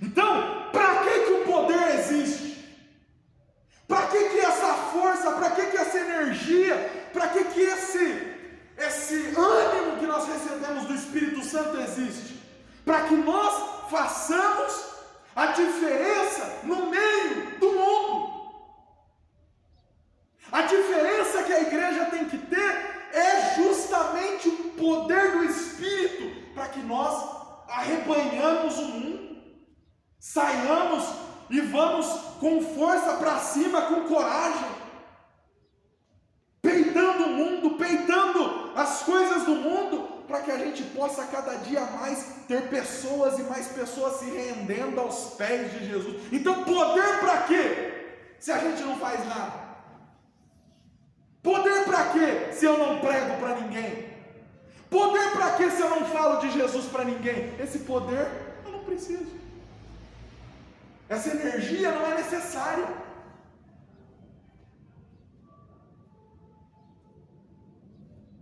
Então, para que o poder existe? Para que essa força? Para que essa energia? Para que esse ânimo que nós recebemos do Espírito Santo existe? Para que nós façamos a diferença no meio do mundo. A diferença que a igreja tem que ter é justamente o poder do Espírito, para que nós arrebanhamos o mundo, saiamos e vamos com força para cima, com coragem, peitando o mundo, peitando as coisas do mundo, para que a gente possa cada dia mais ter pessoas e mais pessoas se rendendo aos pés de Jesus. Então, poder para quê? Se a gente não faz nada. Poder para quê se eu não prego para ninguém? Poder para quê se eu não falo de Jesus para ninguém? Esse poder eu não preciso. Essa energia não é necessária.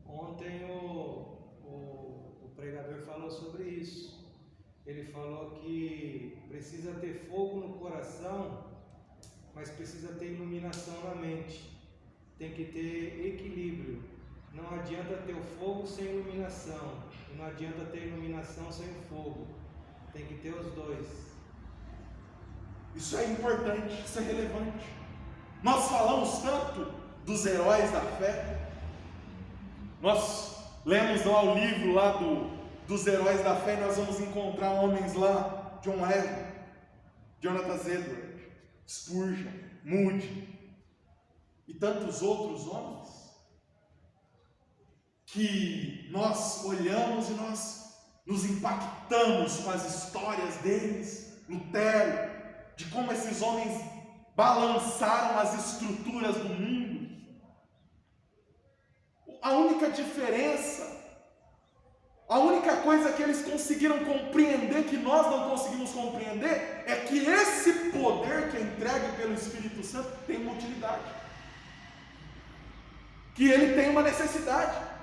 Ontem o pregador falou sobre isso. Ele falou que precisa ter fogo no coração, mas precisa ter iluminação na mente. Tem que ter equilíbrio. Não adianta ter o fogo sem iluminação, e não adianta ter iluminação sem o fogo. Tem que ter os dois. Isso é importante, isso é relevante. Nós falamos tanto dos heróis da fé. Nós lemos lá o livro lá dos heróis da fé, e nós vamos encontrar homens lá, John Wesley, Jonathan Edwards, Spurgeon, Moody e tantos outros homens que nós olhamos e nós nos impactamos com as histórias deles, Lutero, de como esses homens balançaram as estruturas do mundo. A única diferença, a única coisa que eles conseguiram compreender, que nós não conseguimos compreender, é que esse poder que é entregue pelo Espírito Santo tem uma utilidade, que ele tem uma necessidade.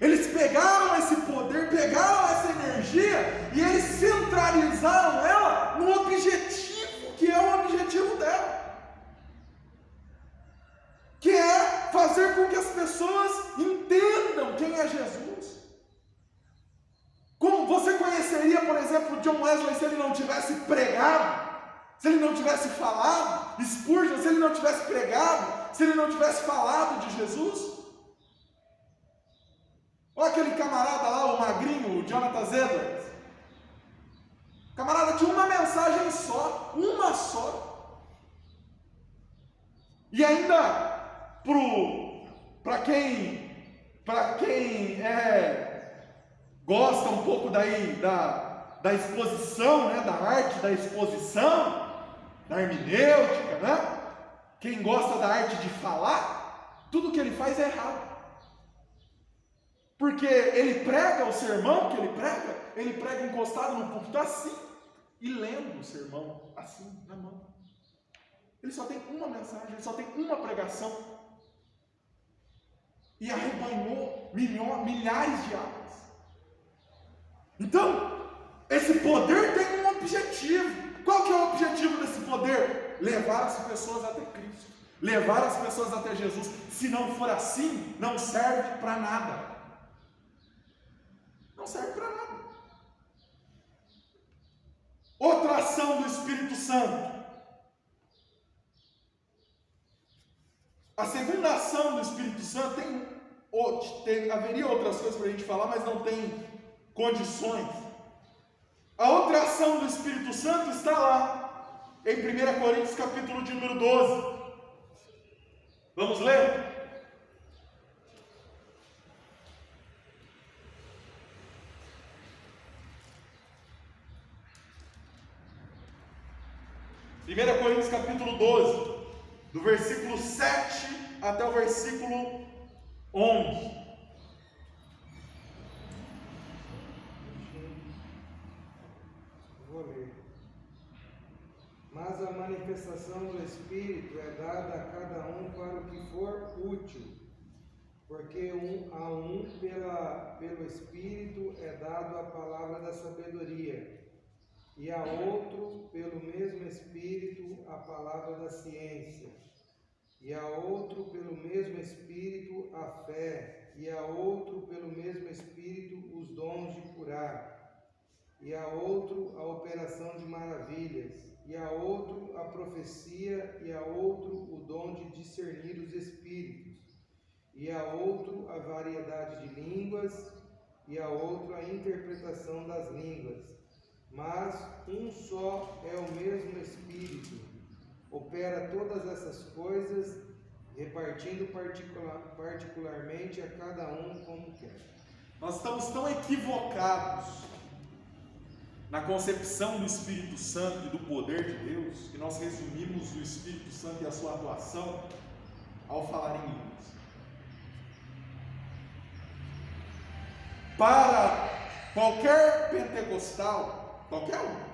Eles pegaram esse poder, pegaram essa energia e eles centralizaram ela no objetivo, que é o objetivo dela, que é fazer com que as pessoas entendam quem é Jesus. Como você conheceria, por exemplo, John Wesley se ele não tivesse pregado, se ele não tivesse falado, Spurgeon se ele não tivesse pregado, se ele não tivesse falado de Jesus? Olha aquele camarada lá, o magrinho, o Jonathan Edwards. O camarada tinha uma mensagem só, uma só. E ainda para quem gosta um pouco daí da exposição, né, da arte da exposição, da hermenêutica, né? Quem gosta da arte de falar, tudo que ele faz é errado. Porque ele prega o sermão que ele prega encostado no púlpito assim, e lendo o sermão assim, na mão. Ele só tem uma mensagem, ele só tem uma pregação. E arrebanhou milhares de almas. Então, esse poder tem um objetivo. Qual que é o objetivo desse poder? Levar as pessoas até Cristo. Levar as pessoas até Jesus. Se não for assim, não serve para nada. Não serve para nada. Outra ação do Espírito Santo. A segunda ação do Espírito Santo haveria outras coisas para a gente falar, mas não tem condições. A outra ação do Espírito Santo está lá, em 1 Coríntios capítulo de número 12. Vamos ler? Primeira Coríntios capítulo 12, do versículo 7 até o versículo 11. Vou ler. Mas a manifestação do Espírito é dada a cada um para o que for útil, porque pelo Espírito é dado a palavra da sabedoria, e a outro, pelo mesmo Espírito, a palavra da ciência, e a outro, pelo mesmo Espírito, a fé, e a outro, pelo mesmo Espírito, os dons de curar, e a outro, a operação de maravilhas, e a outro, a profecia, e a outro, o dom de discernir os espíritos, e a outro, a variedade de línguas, e a outro, a interpretação das línguas. Mas um só é o mesmo Espírito, opera todas essas coisas, repartindo particularmente a cada um como quer. Nós estamos tão equivocados na concepção do Espírito Santo e do poder de Deus, que nós resumimos o Espírito Santo e a sua atuação ao falar em línguas. Para qualquer pentecostal, qualquer um,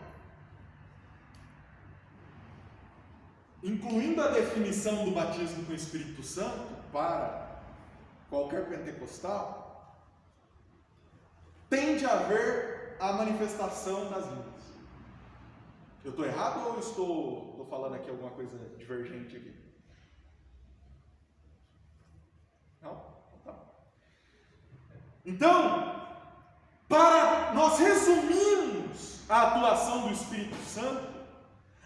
incluindo a definição do batismo com o Espírito Santo, para qualquer pentecostal, tende a haver a manifestação das línguas. Eu estou errado ou estou falando aqui alguma coisa divergente aqui? Não? Tá. Então, para nós resumirmos a atuação do Espírito Santo,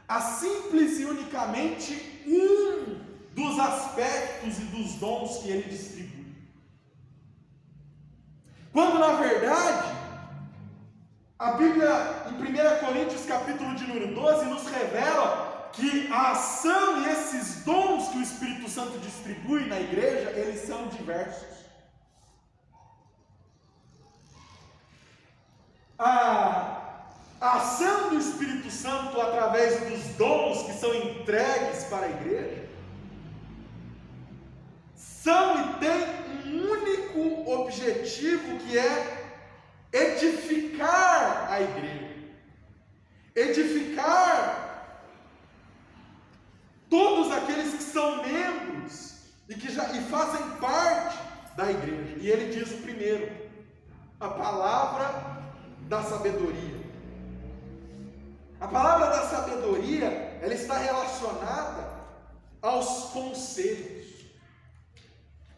há simples e unicamente um dos aspectos e dos dons que ele distribui. Quando na verdade, a Bíblia, em 1 Coríntios capítulo de número 12, nos revela que a ação e esses dons que o Espírito Santo distribui na igreja, eles são diversos. A ação do Espírito Santo através dos dons que são entregues para a igreja, são e têm um único objetivo, que é edificar a igreja, edificar todos aqueles que são membros e fazem parte da igreja. E ele diz o primeiro, a palavra da sabedoria. A palavra da sabedoria, ela está relacionada aos conselhos.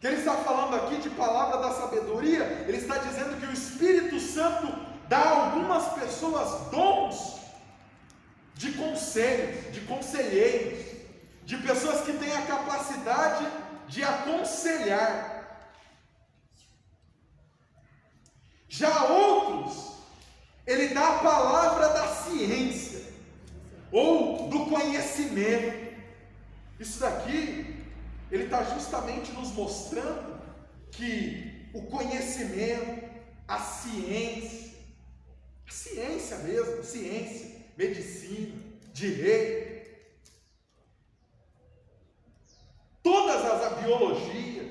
Que ele está falando aqui de palavra da sabedoria, ele está dizendo que o Espírito Santo dá a algumas pessoas dons de conselhos, de conselheiros, de pessoas que têm a capacidade de aconselhar. Já outros, ele dá a palavra da ciência, ou do conhecimento. Isso daqui, ele está justamente nos mostrando que o conhecimento, a ciência mesmo, ciência, medicina, direito, a biologia,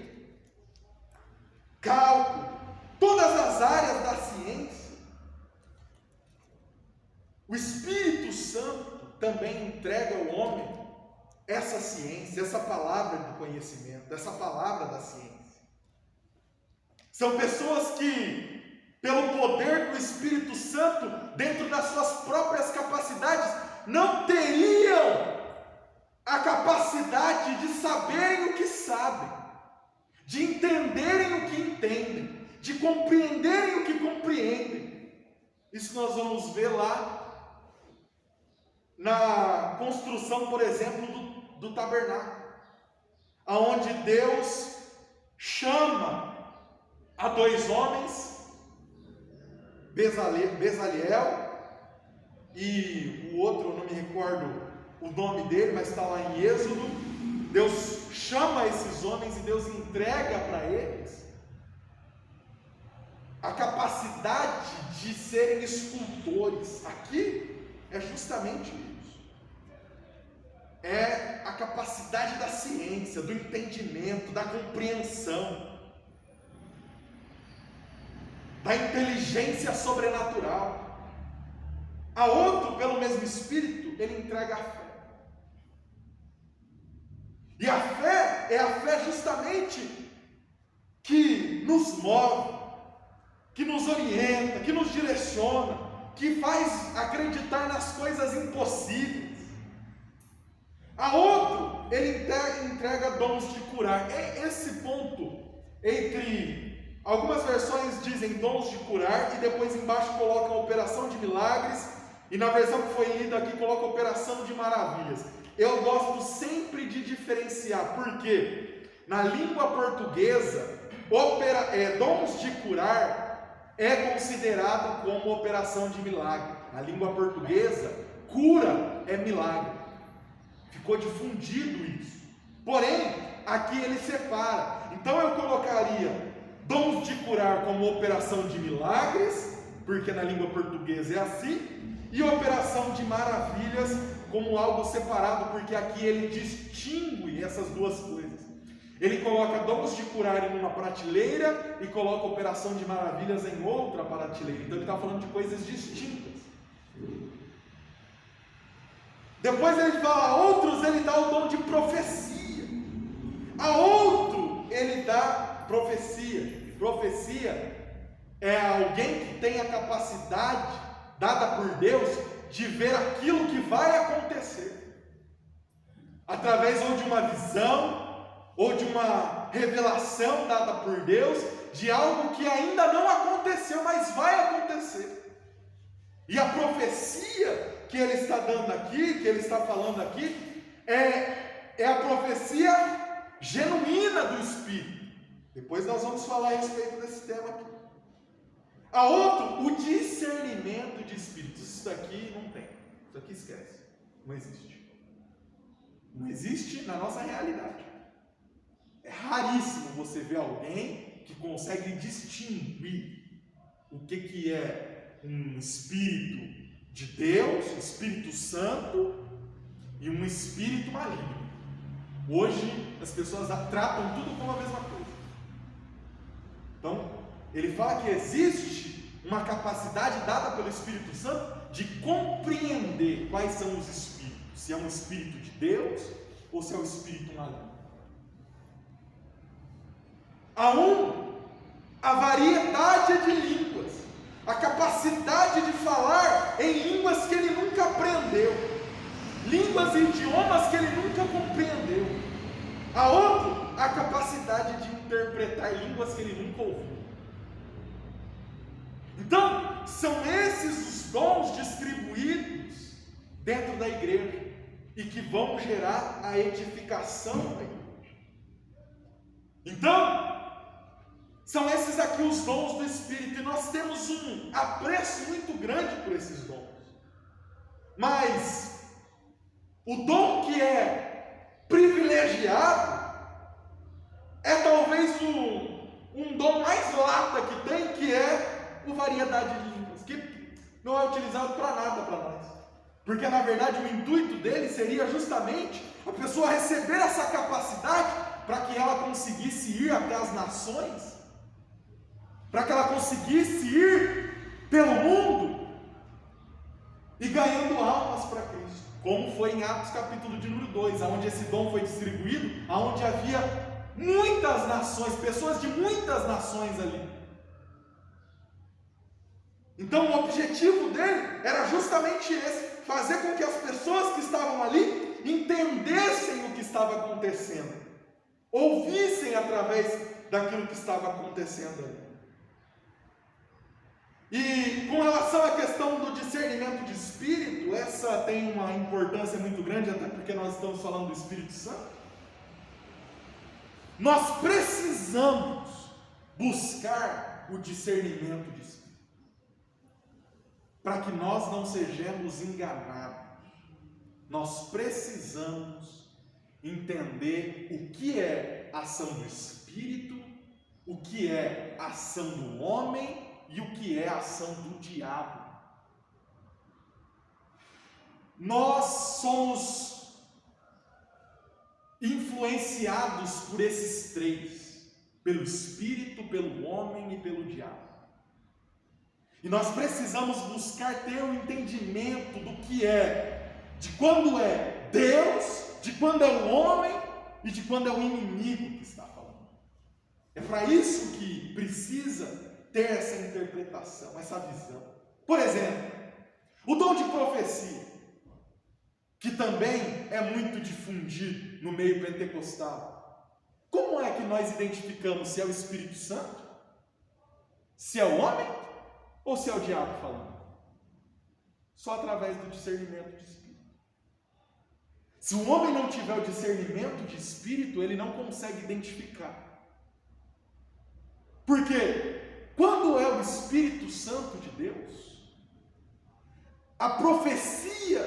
cálculo, todas as áreas da ciência, o Espírito Santo também entrega ao homem essa ciência, essa palavra do conhecimento, essa palavra da ciência. São pessoas que, pelo poder do Espírito Santo, dentro das suas próprias capacidades, não teriam a capacidade de saberem o que sabem, de entenderem o que entendem, de compreenderem o que compreendem. Isso nós vamos ver lá na construção, por exemplo, do tabernáculo, aonde Deus chama a dois homens, Bezaliel e o outro, eu não me recordo o nome dele, mas está lá em Êxodo. Deus chama esses homens e Deus entrega para eles a capacidade de serem escultores. Aqui é justamente isso. É a capacidade da ciência, do entendimento, da compreensão, da inteligência sobrenatural. A outro, pelo mesmo Espírito, ele entrega a fé. E a fé é a fé justamente que nos move, que nos orienta, que nos direciona, que faz acreditar nas coisas impossíveis. A outro, ele entrega dons de curar. É esse ponto, entre algumas versões dizem dons de curar, e depois embaixo colocam operação de milagres, e na versão que foi lida aqui coloca operação de maravilhas. Eu gosto sempre de diferenciar, porque na língua portuguesa, dons de curar é considerado como operação de milagre. Na língua portuguesa, cura é milagre. Ficou difundido isso. Porém, aqui ele separa. Então eu colocaria dons de curar como operação de milagres, porque na língua portuguesa é assim, e operação de maravilhas como algo separado, porque aqui ele distingue essas duas coisas. Ele coloca dons de curar em uma prateleira e coloca operação de maravilhas em outra prateleira. Então ele está falando de coisas distintas. Depois ele fala, a outros ele dá o dom de profecia. A outro ele dá profecia. Profecia é alguém que tem a capacidade dada por Deus de ver aquilo que vai acontecer. Através ou de uma visão, ou de uma revelação dada por Deus, de algo que ainda não aconteceu, mas vai acontecer. E a profecia que ele está dando aqui, que ele está falando aqui, é a profecia genuína do Espírito. Depois nós vamos falar a respeito desse tema aqui. A outro, o discernimento de espíritos. Isso daqui não tem. Isso aqui esquece. Não existe. Não existe na nossa realidade. É raríssimo você ver alguém que consegue distinguir o que é um espírito de Deus, um Espírito Santo e um espírito maligno. Hoje as pessoas tratam tudo como a mesma coisa. Então, ele fala que existe uma capacidade dada pelo Espírito Santo de compreender quais são os espíritos, se é um espírito de Deus ou se é um espírito maligno. A variedade de línguas, a capacidade de falar em línguas que ele nunca aprendeu, línguas e idiomas que ele nunca compreendeu. A outro, a capacidade de interpretar línguas que ele nunca ouviu. Então, são esses os dons distribuídos dentro da igreja e que vão gerar a edificação da igreja. Então, são esses aqui os dons do Espírito, e nós temos um apreço muito grande por esses dons. Mas o dom que é privilegiado é talvez um dom mais lata que tem, que é o variedade de línguas, que não é utilizado para nada para nós. Porque na verdade o intuito dele seria justamente a pessoa receber essa capacidade para que ela conseguisse ir até as nações, para que ela conseguisse ir pelo mundo e ganhando almas para Cristo, como foi em Atos capítulo de número 2, onde esse dom foi distribuído, onde havia muitas nações, pessoas de muitas nações ali. Então o objetivo dele era justamente esse, fazer com que as pessoas que estavam ali entendessem o que estava acontecendo, ouvissem através daquilo que estava acontecendo ali. E com relação à questão do discernimento de espírito, essa tem uma importância muito grande, até porque nós estamos falando do Espírito Santo. Nós precisamos buscar o discernimento de espírito, para que nós não sejamos enganados. Nós precisamos entender o que é ação do Espírito, o que é ação do homem e o que é ação do diabo. Nós somos influenciados por esses três, pelo Espírito, pelo homem e pelo diabo. E nós precisamos buscar ter um entendimento do que é, de quando é Deus, de quando é o homem e de quando é o inimigo que está falando. É para isso que precisa ter essa interpretação, essa visão. Por exemplo, o dom de profecia, que também é muito difundido no meio pentecostal. Como é que nós identificamos se é o Espírito Santo, se é o homem ou se é o diabo falando? Só através do discernimento de espírito. Se o homem não tiver o discernimento de espírito, ele não consegue identificar. Por quê? Quando é o Espírito Santo de Deus, a profecia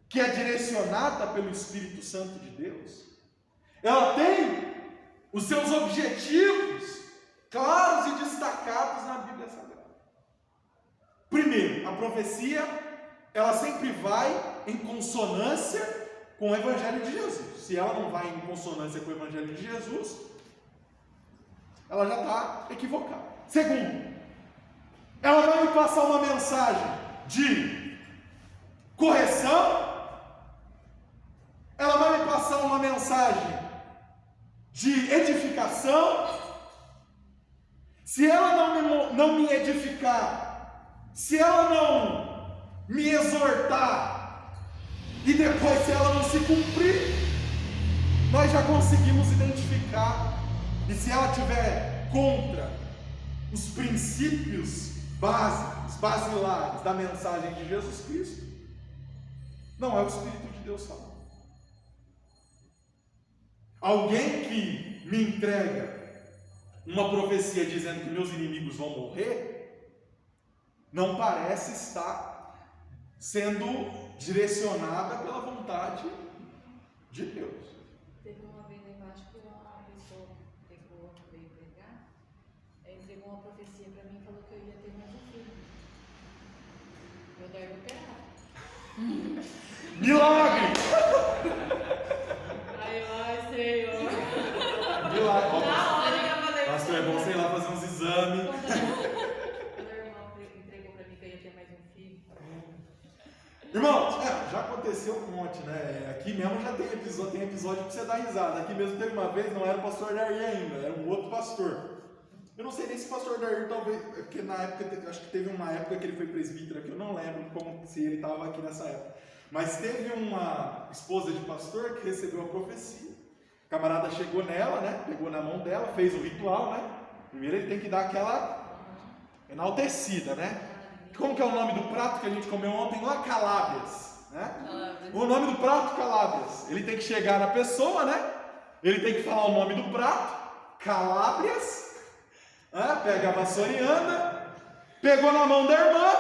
que é direcionada pelo Espírito Santo de Deus, ela tem os seus objetivos claros e destacados na Bíblia Sagrada. Primeiro, a profecia, ela sempre vai em consonância com o Evangelho de Jesus. Se ela não vai em consonância com o Evangelho de Jesus, ela já está equivocada. Segundo, ela vai me passar uma mensagem de correção, ela vai me passar uma mensagem de edificação. Se ela não me edificar, se ela não me exortar, e depois se ela não se cumprir, nós já conseguimos identificar. E se ela estiver contra os princípios básicos, basilares da mensagem de Jesus Cristo, não é o Espírito de Deus falando. Alguém que me entrega uma profecia dizendo que meus inimigos vão morrer, não parece estar sendo direcionada pela vontade de Deus. Teve uma vez lá embaixo que uma pessoa veio pregar, entregou uma profecia para mim e falou que eu ia ter mais um filho. Eu daí operado. Milagre! Ai, Senhor. Milagre! Na hora que eu falei, Pastor, é bom, sei lá, fazer uns exames. quando meu irmão entregou para mim que eu ia ter mais um filho. Irmão, já aconteceu um monte, né? Aqui mesmo já tem episódio pra você dar risada. Aqui mesmo teve uma vez, não era o pastor Daí ainda, era um outro pastor. Eu não sei nem se o pastor Daí, talvez, porque na época, acho que teve uma época que ele foi presbítero aqui, eu não lembro se ele estava aqui nessa época. Mas teve uma esposa de pastor que recebeu a profecia. O camarada chegou nela, né? Pegou na mão dela, fez o ritual, né? Primeiro ele tem que dar aquela enaltecida, né? Como que é o nome do prato que a gente comeu ontem lá? Calábrias, né? O nome do prato, calábrias. Ele tem que chegar na pessoa, né? Ele tem que falar o nome do prato, calábrias, né? Pega a vassoura e anda, pegou na mão da irmã,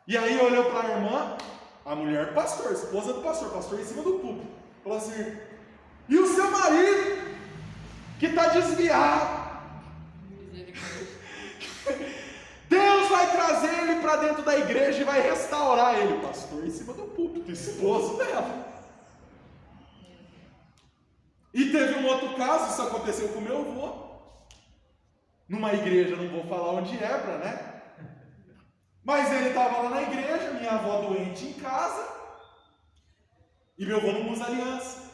e aí olhou para a irmã, a mulher do pastor, esposa do pastor em cima do púlpito, falou assim: e o seu marido, que está desviado, Deus vai trazer ele para dentro da igreja e vai restaurar ele. Pastor em cima do púlpito, esposo dela. E teve um outro caso, isso aconteceu com meu avô, numa igreja, não vou falar onde é, né? Mas ele estava lá na igreja, minha avó doente em casa, e meu avô não usa aliança.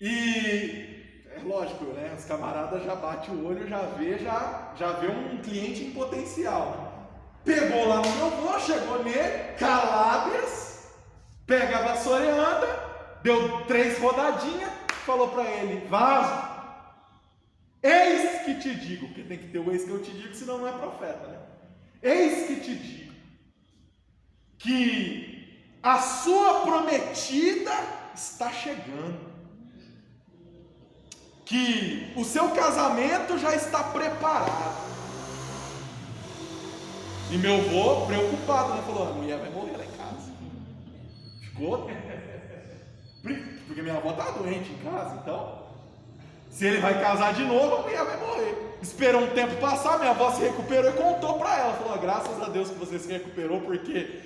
E é lógico, né? Os camaradas já batem o olho, já vê um cliente em potencial. Pegou lá no meu avô, chegou nele, calábrias, pega a vassoura e anda, deu 3 rodadinhas, falou para ele: vaso, eis que te digo, porque tem que ter o eis que eu te digo, senão não é profeta, né? Eis que te digo que a sua prometida está chegando, que o seu casamento já está preparado. E meu avô, preocupado, né? Falou: a mulher vai morrer lá em casa. Ficou? Porque minha avó está doente em casa, então se ele vai casar de novo, a mulher vai morrer. Esperou um tempo passar, minha avó se recuperou e contou para ela. Falou: graças a Deus que você se recuperou, porque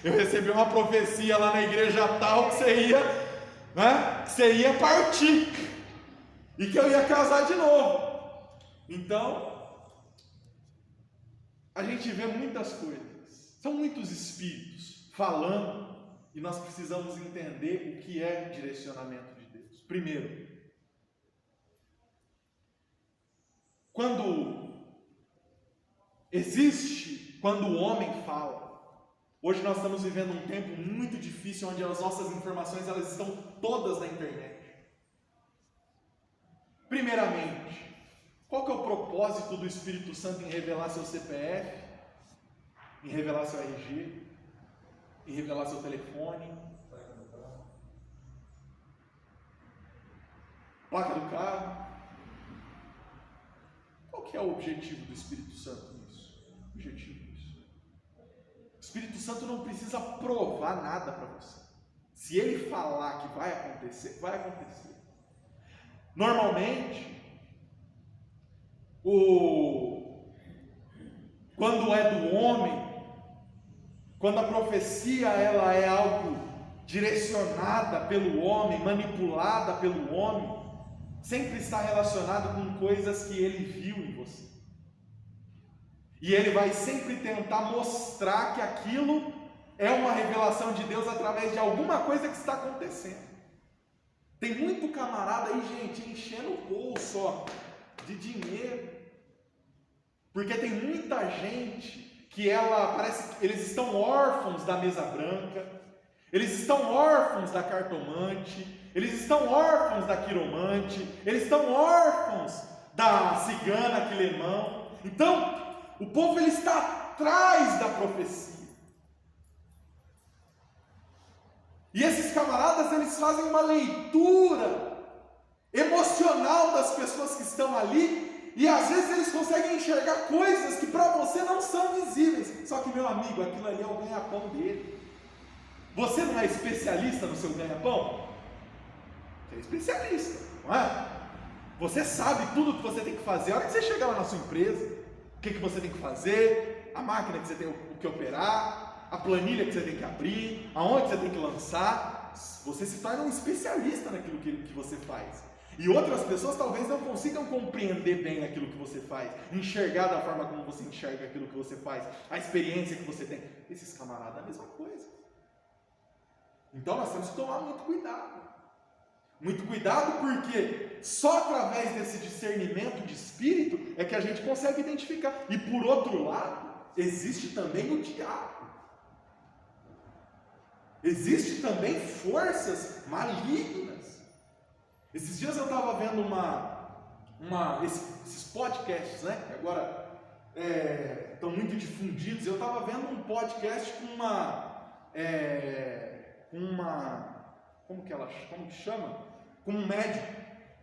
eu recebi uma profecia lá na igreja tal que você ia, né? Que você ia partir e que eu ia casar de novo. Então, a gente vê muitas coisas, são muitos espíritos falando, e nós precisamos entender o que é direcionamento de Deus. Primeiro, quando o homem fala, hoje nós estamos vivendo um tempo muito difícil, onde as nossas informações elas estão todas na internet. Primeiramente, qual que é o propósito do Espírito Santo em revelar seu CPF, em revelar seu RG, em revelar seu telefone, placa do carro? Qual que é o objetivo do Espírito Santo nisso? O objetivo disso. O Espírito Santo não precisa provar nada para você. Se ele falar que vai acontecer, vai acontecer. Normalmente, quando é do homem, quando a profecia ela é algo direcionada pelo homem, manipulada pelo homem, sempre está relacionado com coisas que ele viu em você. E ele vai sempre tentar mostrar que aquilo é uma revelação de Deus através de alguma coisa que está acontecendo. Tem muito camarada aí, gente, enchendo o bolso, ó, de dinheiro. Porque tem muita gente que parece que eles estão órfãos da mesa branca, eles estão órfãos da cartomante, eles estão órfãos da quiromante, eles estão órfãos da cigana quilemão. Então, o povo ele está atrás da profecia. E esses camaradas, eles fazem uma leitura emocional das pessoas que estão ali, e às vezes eles conseguem enxergar coisas que para você não são visíveis. Só que, meu amigo, aquilo ali é o ganha-pão dele. Você não é especialista no seu ganha-pão? Você é especialista, não é? Você sabe tudo o que você tem que fazer. A hora que você chegar lá na sua empresa, o que você tem que fazer, a máquina que você tem que operar, a planilha que você tem que abrir, aonde você tem que lançar, você se torna um especialista naquilo que você faz. E outras pessoas talvez não consigam compreender bem aquilo que você faz, enxergar da forma como você enxerga aquilo que você faz, a experiência que você tem. Esses camaradas, a mesma coisa. Então nós temos que tomar muito cuidado. Muito cuidado, porque só através desse discernimento de espírito é que a gente consegue identificar. E por outro lado, existe também o diabo. Existe também forças malignas. Esses dias eu estava vendo esses podcasts, né? Que agora estão muito difundidos. Eu estava vendo um podcast com como que chama? Com um médium,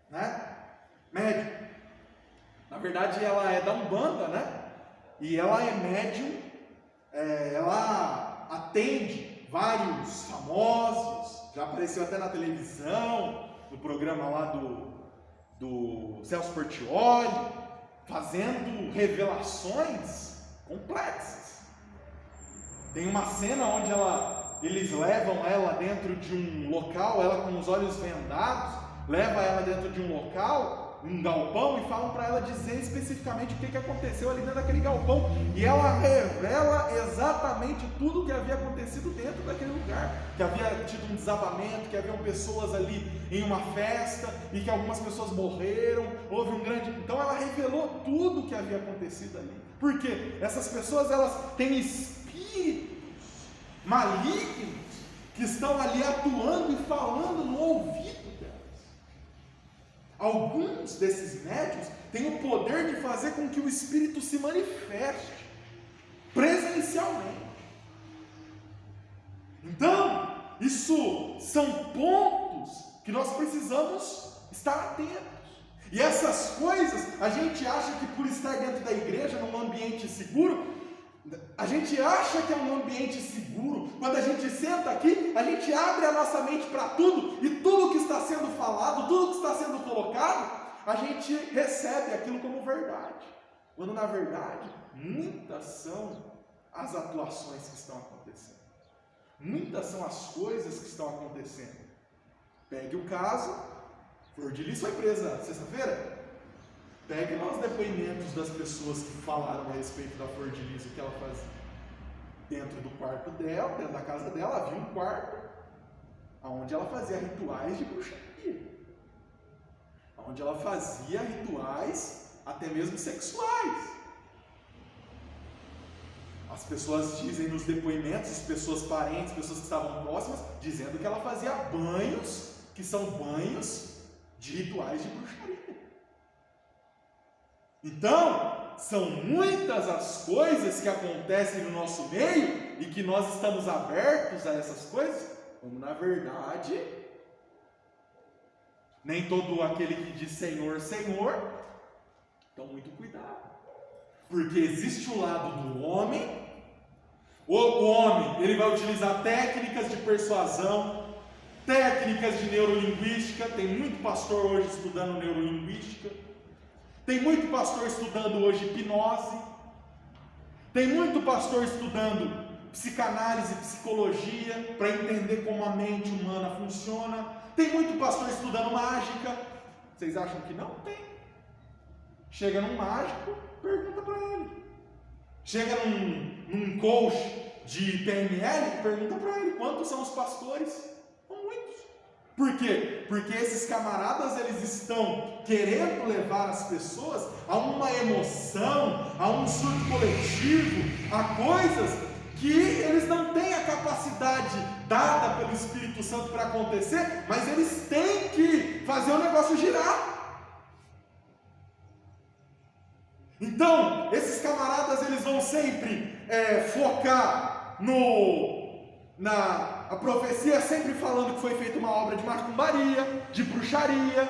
né? Médium. Na verdade, ela é da Umbanda, né? E ela é médium. Ela atende vários famosos. Já apareceu até na televisão, no programa lá do Celso Portiolli, fazendo revelações complexas. Tem uma cena onde eles levam ela dentro de um local, ela com os olhos vendados, leva ela dentro de um local, um galpão, e falam para ela dizer especificamente o que aconteceu ali dentro daquele galpão, e ela revela exatamente tudo o que havia acontecido dentro daquele lugar, que havia tido um desabamento, que haviam pessoas ali em uma festa, e que algumas pessoas morreram, houve um grande... Então ela revelou tudo o que havia acontecido ali. Por quê? Essas pessoas, elas têm espíritos malignos que estão ali atuando e falando no ouvido delas. Alguns desses médiuns têm o poder de fazer com que o espírito se manifeste presencialmente. Então, isso são pontos que nós precisamos estar atentos. E essas coisas, a gente acha que por estar dentro da igreja, num ambiente seguro, a gente acha que é um ambiente seguro. Quando a gente senta aqui, a gente abre a nossa mente para tudo, e tudo que está sendo falado, tudo que está sendo colocado, a gente recebe aquilo como verdade. Quando na verdade, muitas são as atuações que estão acontecendo. Muitas são as coisas que estão acontecendo. Pegue o caso, Flor de Lis foi presa sexta-feira. Pegue lá os depoimentos das pessoas que falaram a respeito da Flor de Lis, o que ela fazia. Dentro do quarto dela, dentro da casa dela, havia um quarto onde ela fazia rituais de bruxaria. Onde ela fazia rituais até mesmo sexuais. As pessoas dizem nos depoimentos, as pessoas parentes, pessoas que estavam próximas, dizendo que ela fazia banhos, que são banhos de rituais de bruxaria. Então, são muitas as coisas que acontecem no nosso meio e que nós estamos abertos a essas coisas, como na verdade, nem todo aquele que diz Senhor, Senhor, então muito cuidado, porque existe o lado do homem. O homem, ele vai utilizar técnicas de persuasão, técnicas de neurolinguística. Tem muito pastor hoje estudando neurolinguística. Tem muito pastor estudando hoje hipnose. Tem muito pastor estudando psicanálise, psicologia, para entender como a mente humana funciona. Tem muito pastor estudando mágica. Vocês acham que não? Tem. Chega num mágico, pergunta para ele. Chega num coach de PNL, pergunta para ele quantos são os pastores. São muitos. Por quê? Porque esses camaradas, eles estão querendo levar as pessoas a uma emoção, a um surto coletivo, a coisas que eles não têm a capacidade dada pelo Espírito Santo para acontecer, mas eles têm que fazer o negócio girar. Então, esses camaradas, eles vão sempre focar a profecia, sempre falando que foi feita uma obra de macumbaria, de bruxaria,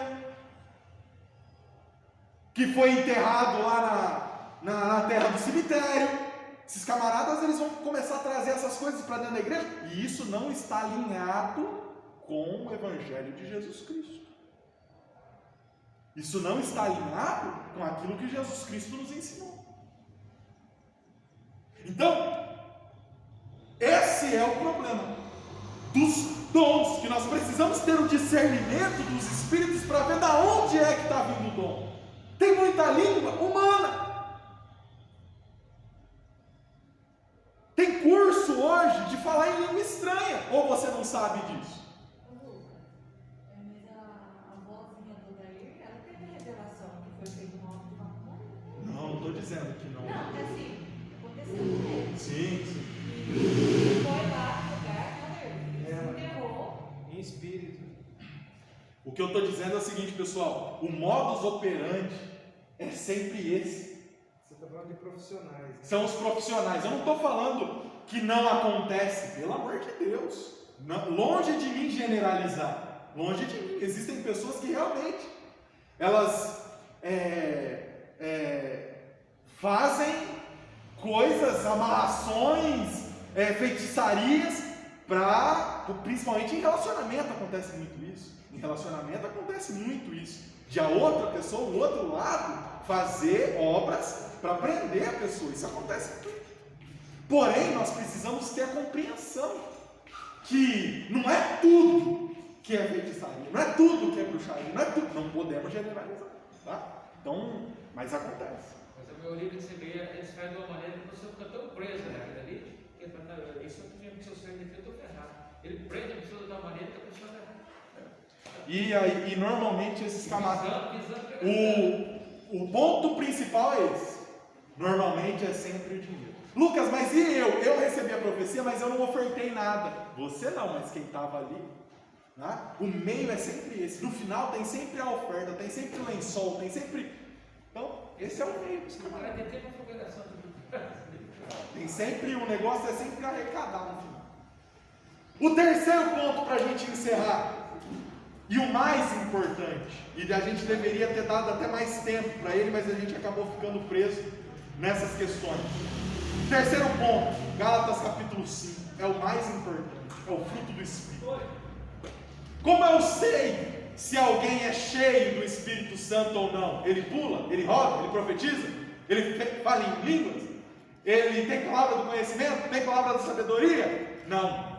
que foi enterrado lá na terra do cemitério. Esses camaradas, eles vão começar a trazer essas coisas para dentro da igreja, e isso não está alinhado com o Evangelho de Jesus Cristo. Isso não está alinhado com aquilo que Jesus Cristo nos ensinou. Então, esse é o problema dos dons, que nós precisamos ter o discernimento dos Espíritos para ver de onde é que está vindo o dom. Tem muita língua humana. Tem curso hoje de falar em língua estranha, ou você não sabe disso? Ô Lucas, mas a vozinha do Dair, ela teve revelação que foi feito uma obra de macumbaria. Não estou dizendo que não. Não, é assim, aconteceu com ele. Sim. E foi lá no lugar, ele se enterrou. Em espírito. O que eu estou dizendo é o seguinte, pessoal: o modus operandi é sempre esse. Você está falando de profissionais. Né? São os profissionais. Eu não estou falando que não acontece, pelo amor de Deus. Não, longe de mim generalizar. Longe de mim. Existem pessoas que realmente elas fazem coisas, amarrações, feitiçarias, principalmente em relacionamento acontece muito isso. Em relacionamento acontece muito isso. De a outra pessoa, o outro lado, fazer obras para prender a pessoa. Isso acontece muito. Porém, nós precisamos ter a compreensão que não é tudo que é feitiçaria, não é tudo que é bruxaria, não podemos generalizar, tá? Então, mas acontece. Mas o meu livro de CBI, eles fazem de uma maneira que você fica tão preso naquilo ali, que ele fala, não, isso aqui é seu sangue aqui, eu estou ferrado. Ele prende a pessoa de tal maneira que a pessoa E normalmente esses camaradas, o ponto principal é esse. Normalmente é sempre o dinheiro. Lucas, mas e eu? Eu recebi a profecia, mas eu não ofertei nada. Você não, mas quem estava ali. Né? O meio é sempre esse. No final tem sempre a oferta, tem sempre o lençol, tem sempre. Então, esse é o meio. Tem sempre, o negócio é sempre arrecadar no final. O terceiro ponto para a gente encerrar, e o mais importante, e a gente deveria ter dado até mais tempo para ele, mas a gente acabou ficando preso nessas questões. Terceiro ponto, Gálatas capítulo 5, é o mais importante, é o fruto do Espírito. Como eu sei se alguém é cheio do Espírito Santo ou não? Ele pula, ele roda, ele profetiza, ele fala em línguas, ele tem palavra do conhecimento, tem palavra da sabedoria? Não.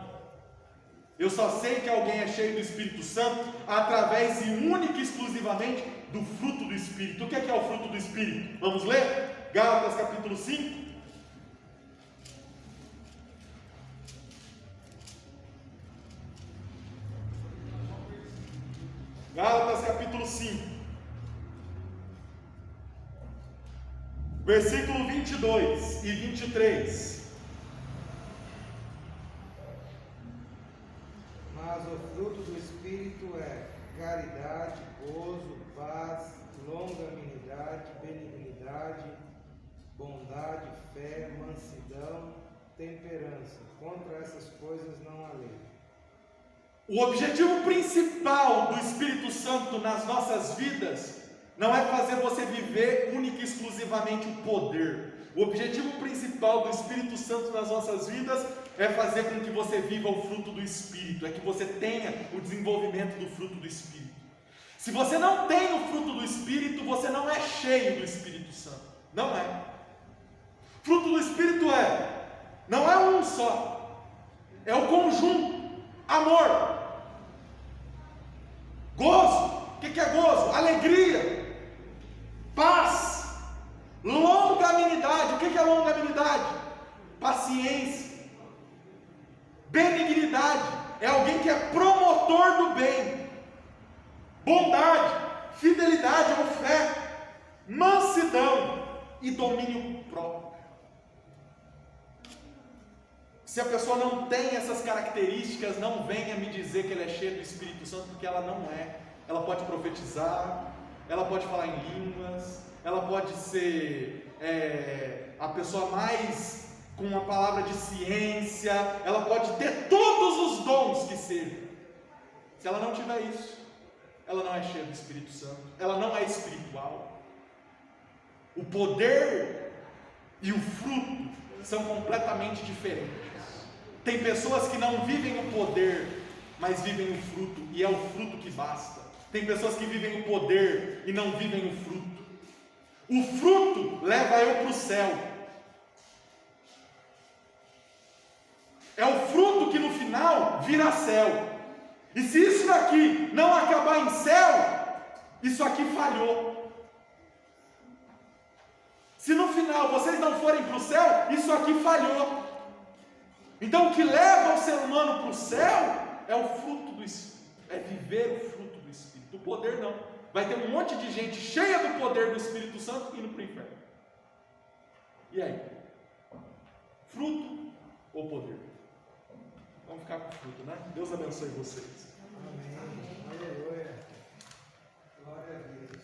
Eu só sei que alguém é cheio do Espírito Santo através e única e exclusivamente do fruto do Espírito. O que é o fruto do Espírito? Vamos ler? Gálatas capítulo 5. Gálatas capítulo 5. Versículo 22 e 23. Mas o fruto do Espírito é caridade, gozo, paz, longanimidade, benignidade, bondade, fé, mansidão, temperança. Contra essas coisas não há lei. O objetivo principal do Espírito Santo nas nossas vidas não é fazer você viver única e exclusivamente o poder. O objetivo principal do Espírito Santo nas nossas vidas é fazer com que você viva o fruto do Espírito, é que você tenha o desenvolvimento do fruto do Espírito. Se você não tem o fruto do Espírito, você não é cheio do Espírito Santo. Não é. Fruto do Espírito não é um só, é o conjunto. Amor, gozo. O que é gozo? Alegria, paz, longanimidade. O que é longanimidade? Paciência, benignidade. É alguém que é promotor do bem. Bondade, fidelidade ou fé, mansidão e domínio próprio. Se a pessoa não tem essas características, não venha me dizer que ela é cheia do Espírito Santo, porque ela não é. Ela pode profetizar, ela pode falar em línguas, ela pode ser a pessoa mais com uma palavra de ciência, ela pode ter todos os dons que sejam. Se ela não tiver isso, ela não é cheia do Espírito Santo, ela não é espiritual. O poder e o fruto são completamente diferentes. Tem pessoas que não vivem o poder, mas vivem o fruto, e é o fruto que basta. Tem pessoas que vivem o poder e não vivem o fruto. O fruto leva eu para o céu. É o fruto que no final vira céu. E se isso daqui não acabar em céu, isso aqui falhou. Se no final vocês não forem para o céu, isso aqui falhou. Então o que leva o ser humano para o céu é o fruto do Espírito, é viver o fruto do Espírito. O poder não. Vai ter um monte de gente cheia do poder do Espírito Santo indo para o inferno. E aí? Fruto ou poder? Vamos ficar com fruto, né? Deus abençoe vocês. Amém. Aleluia. Glória a Deus.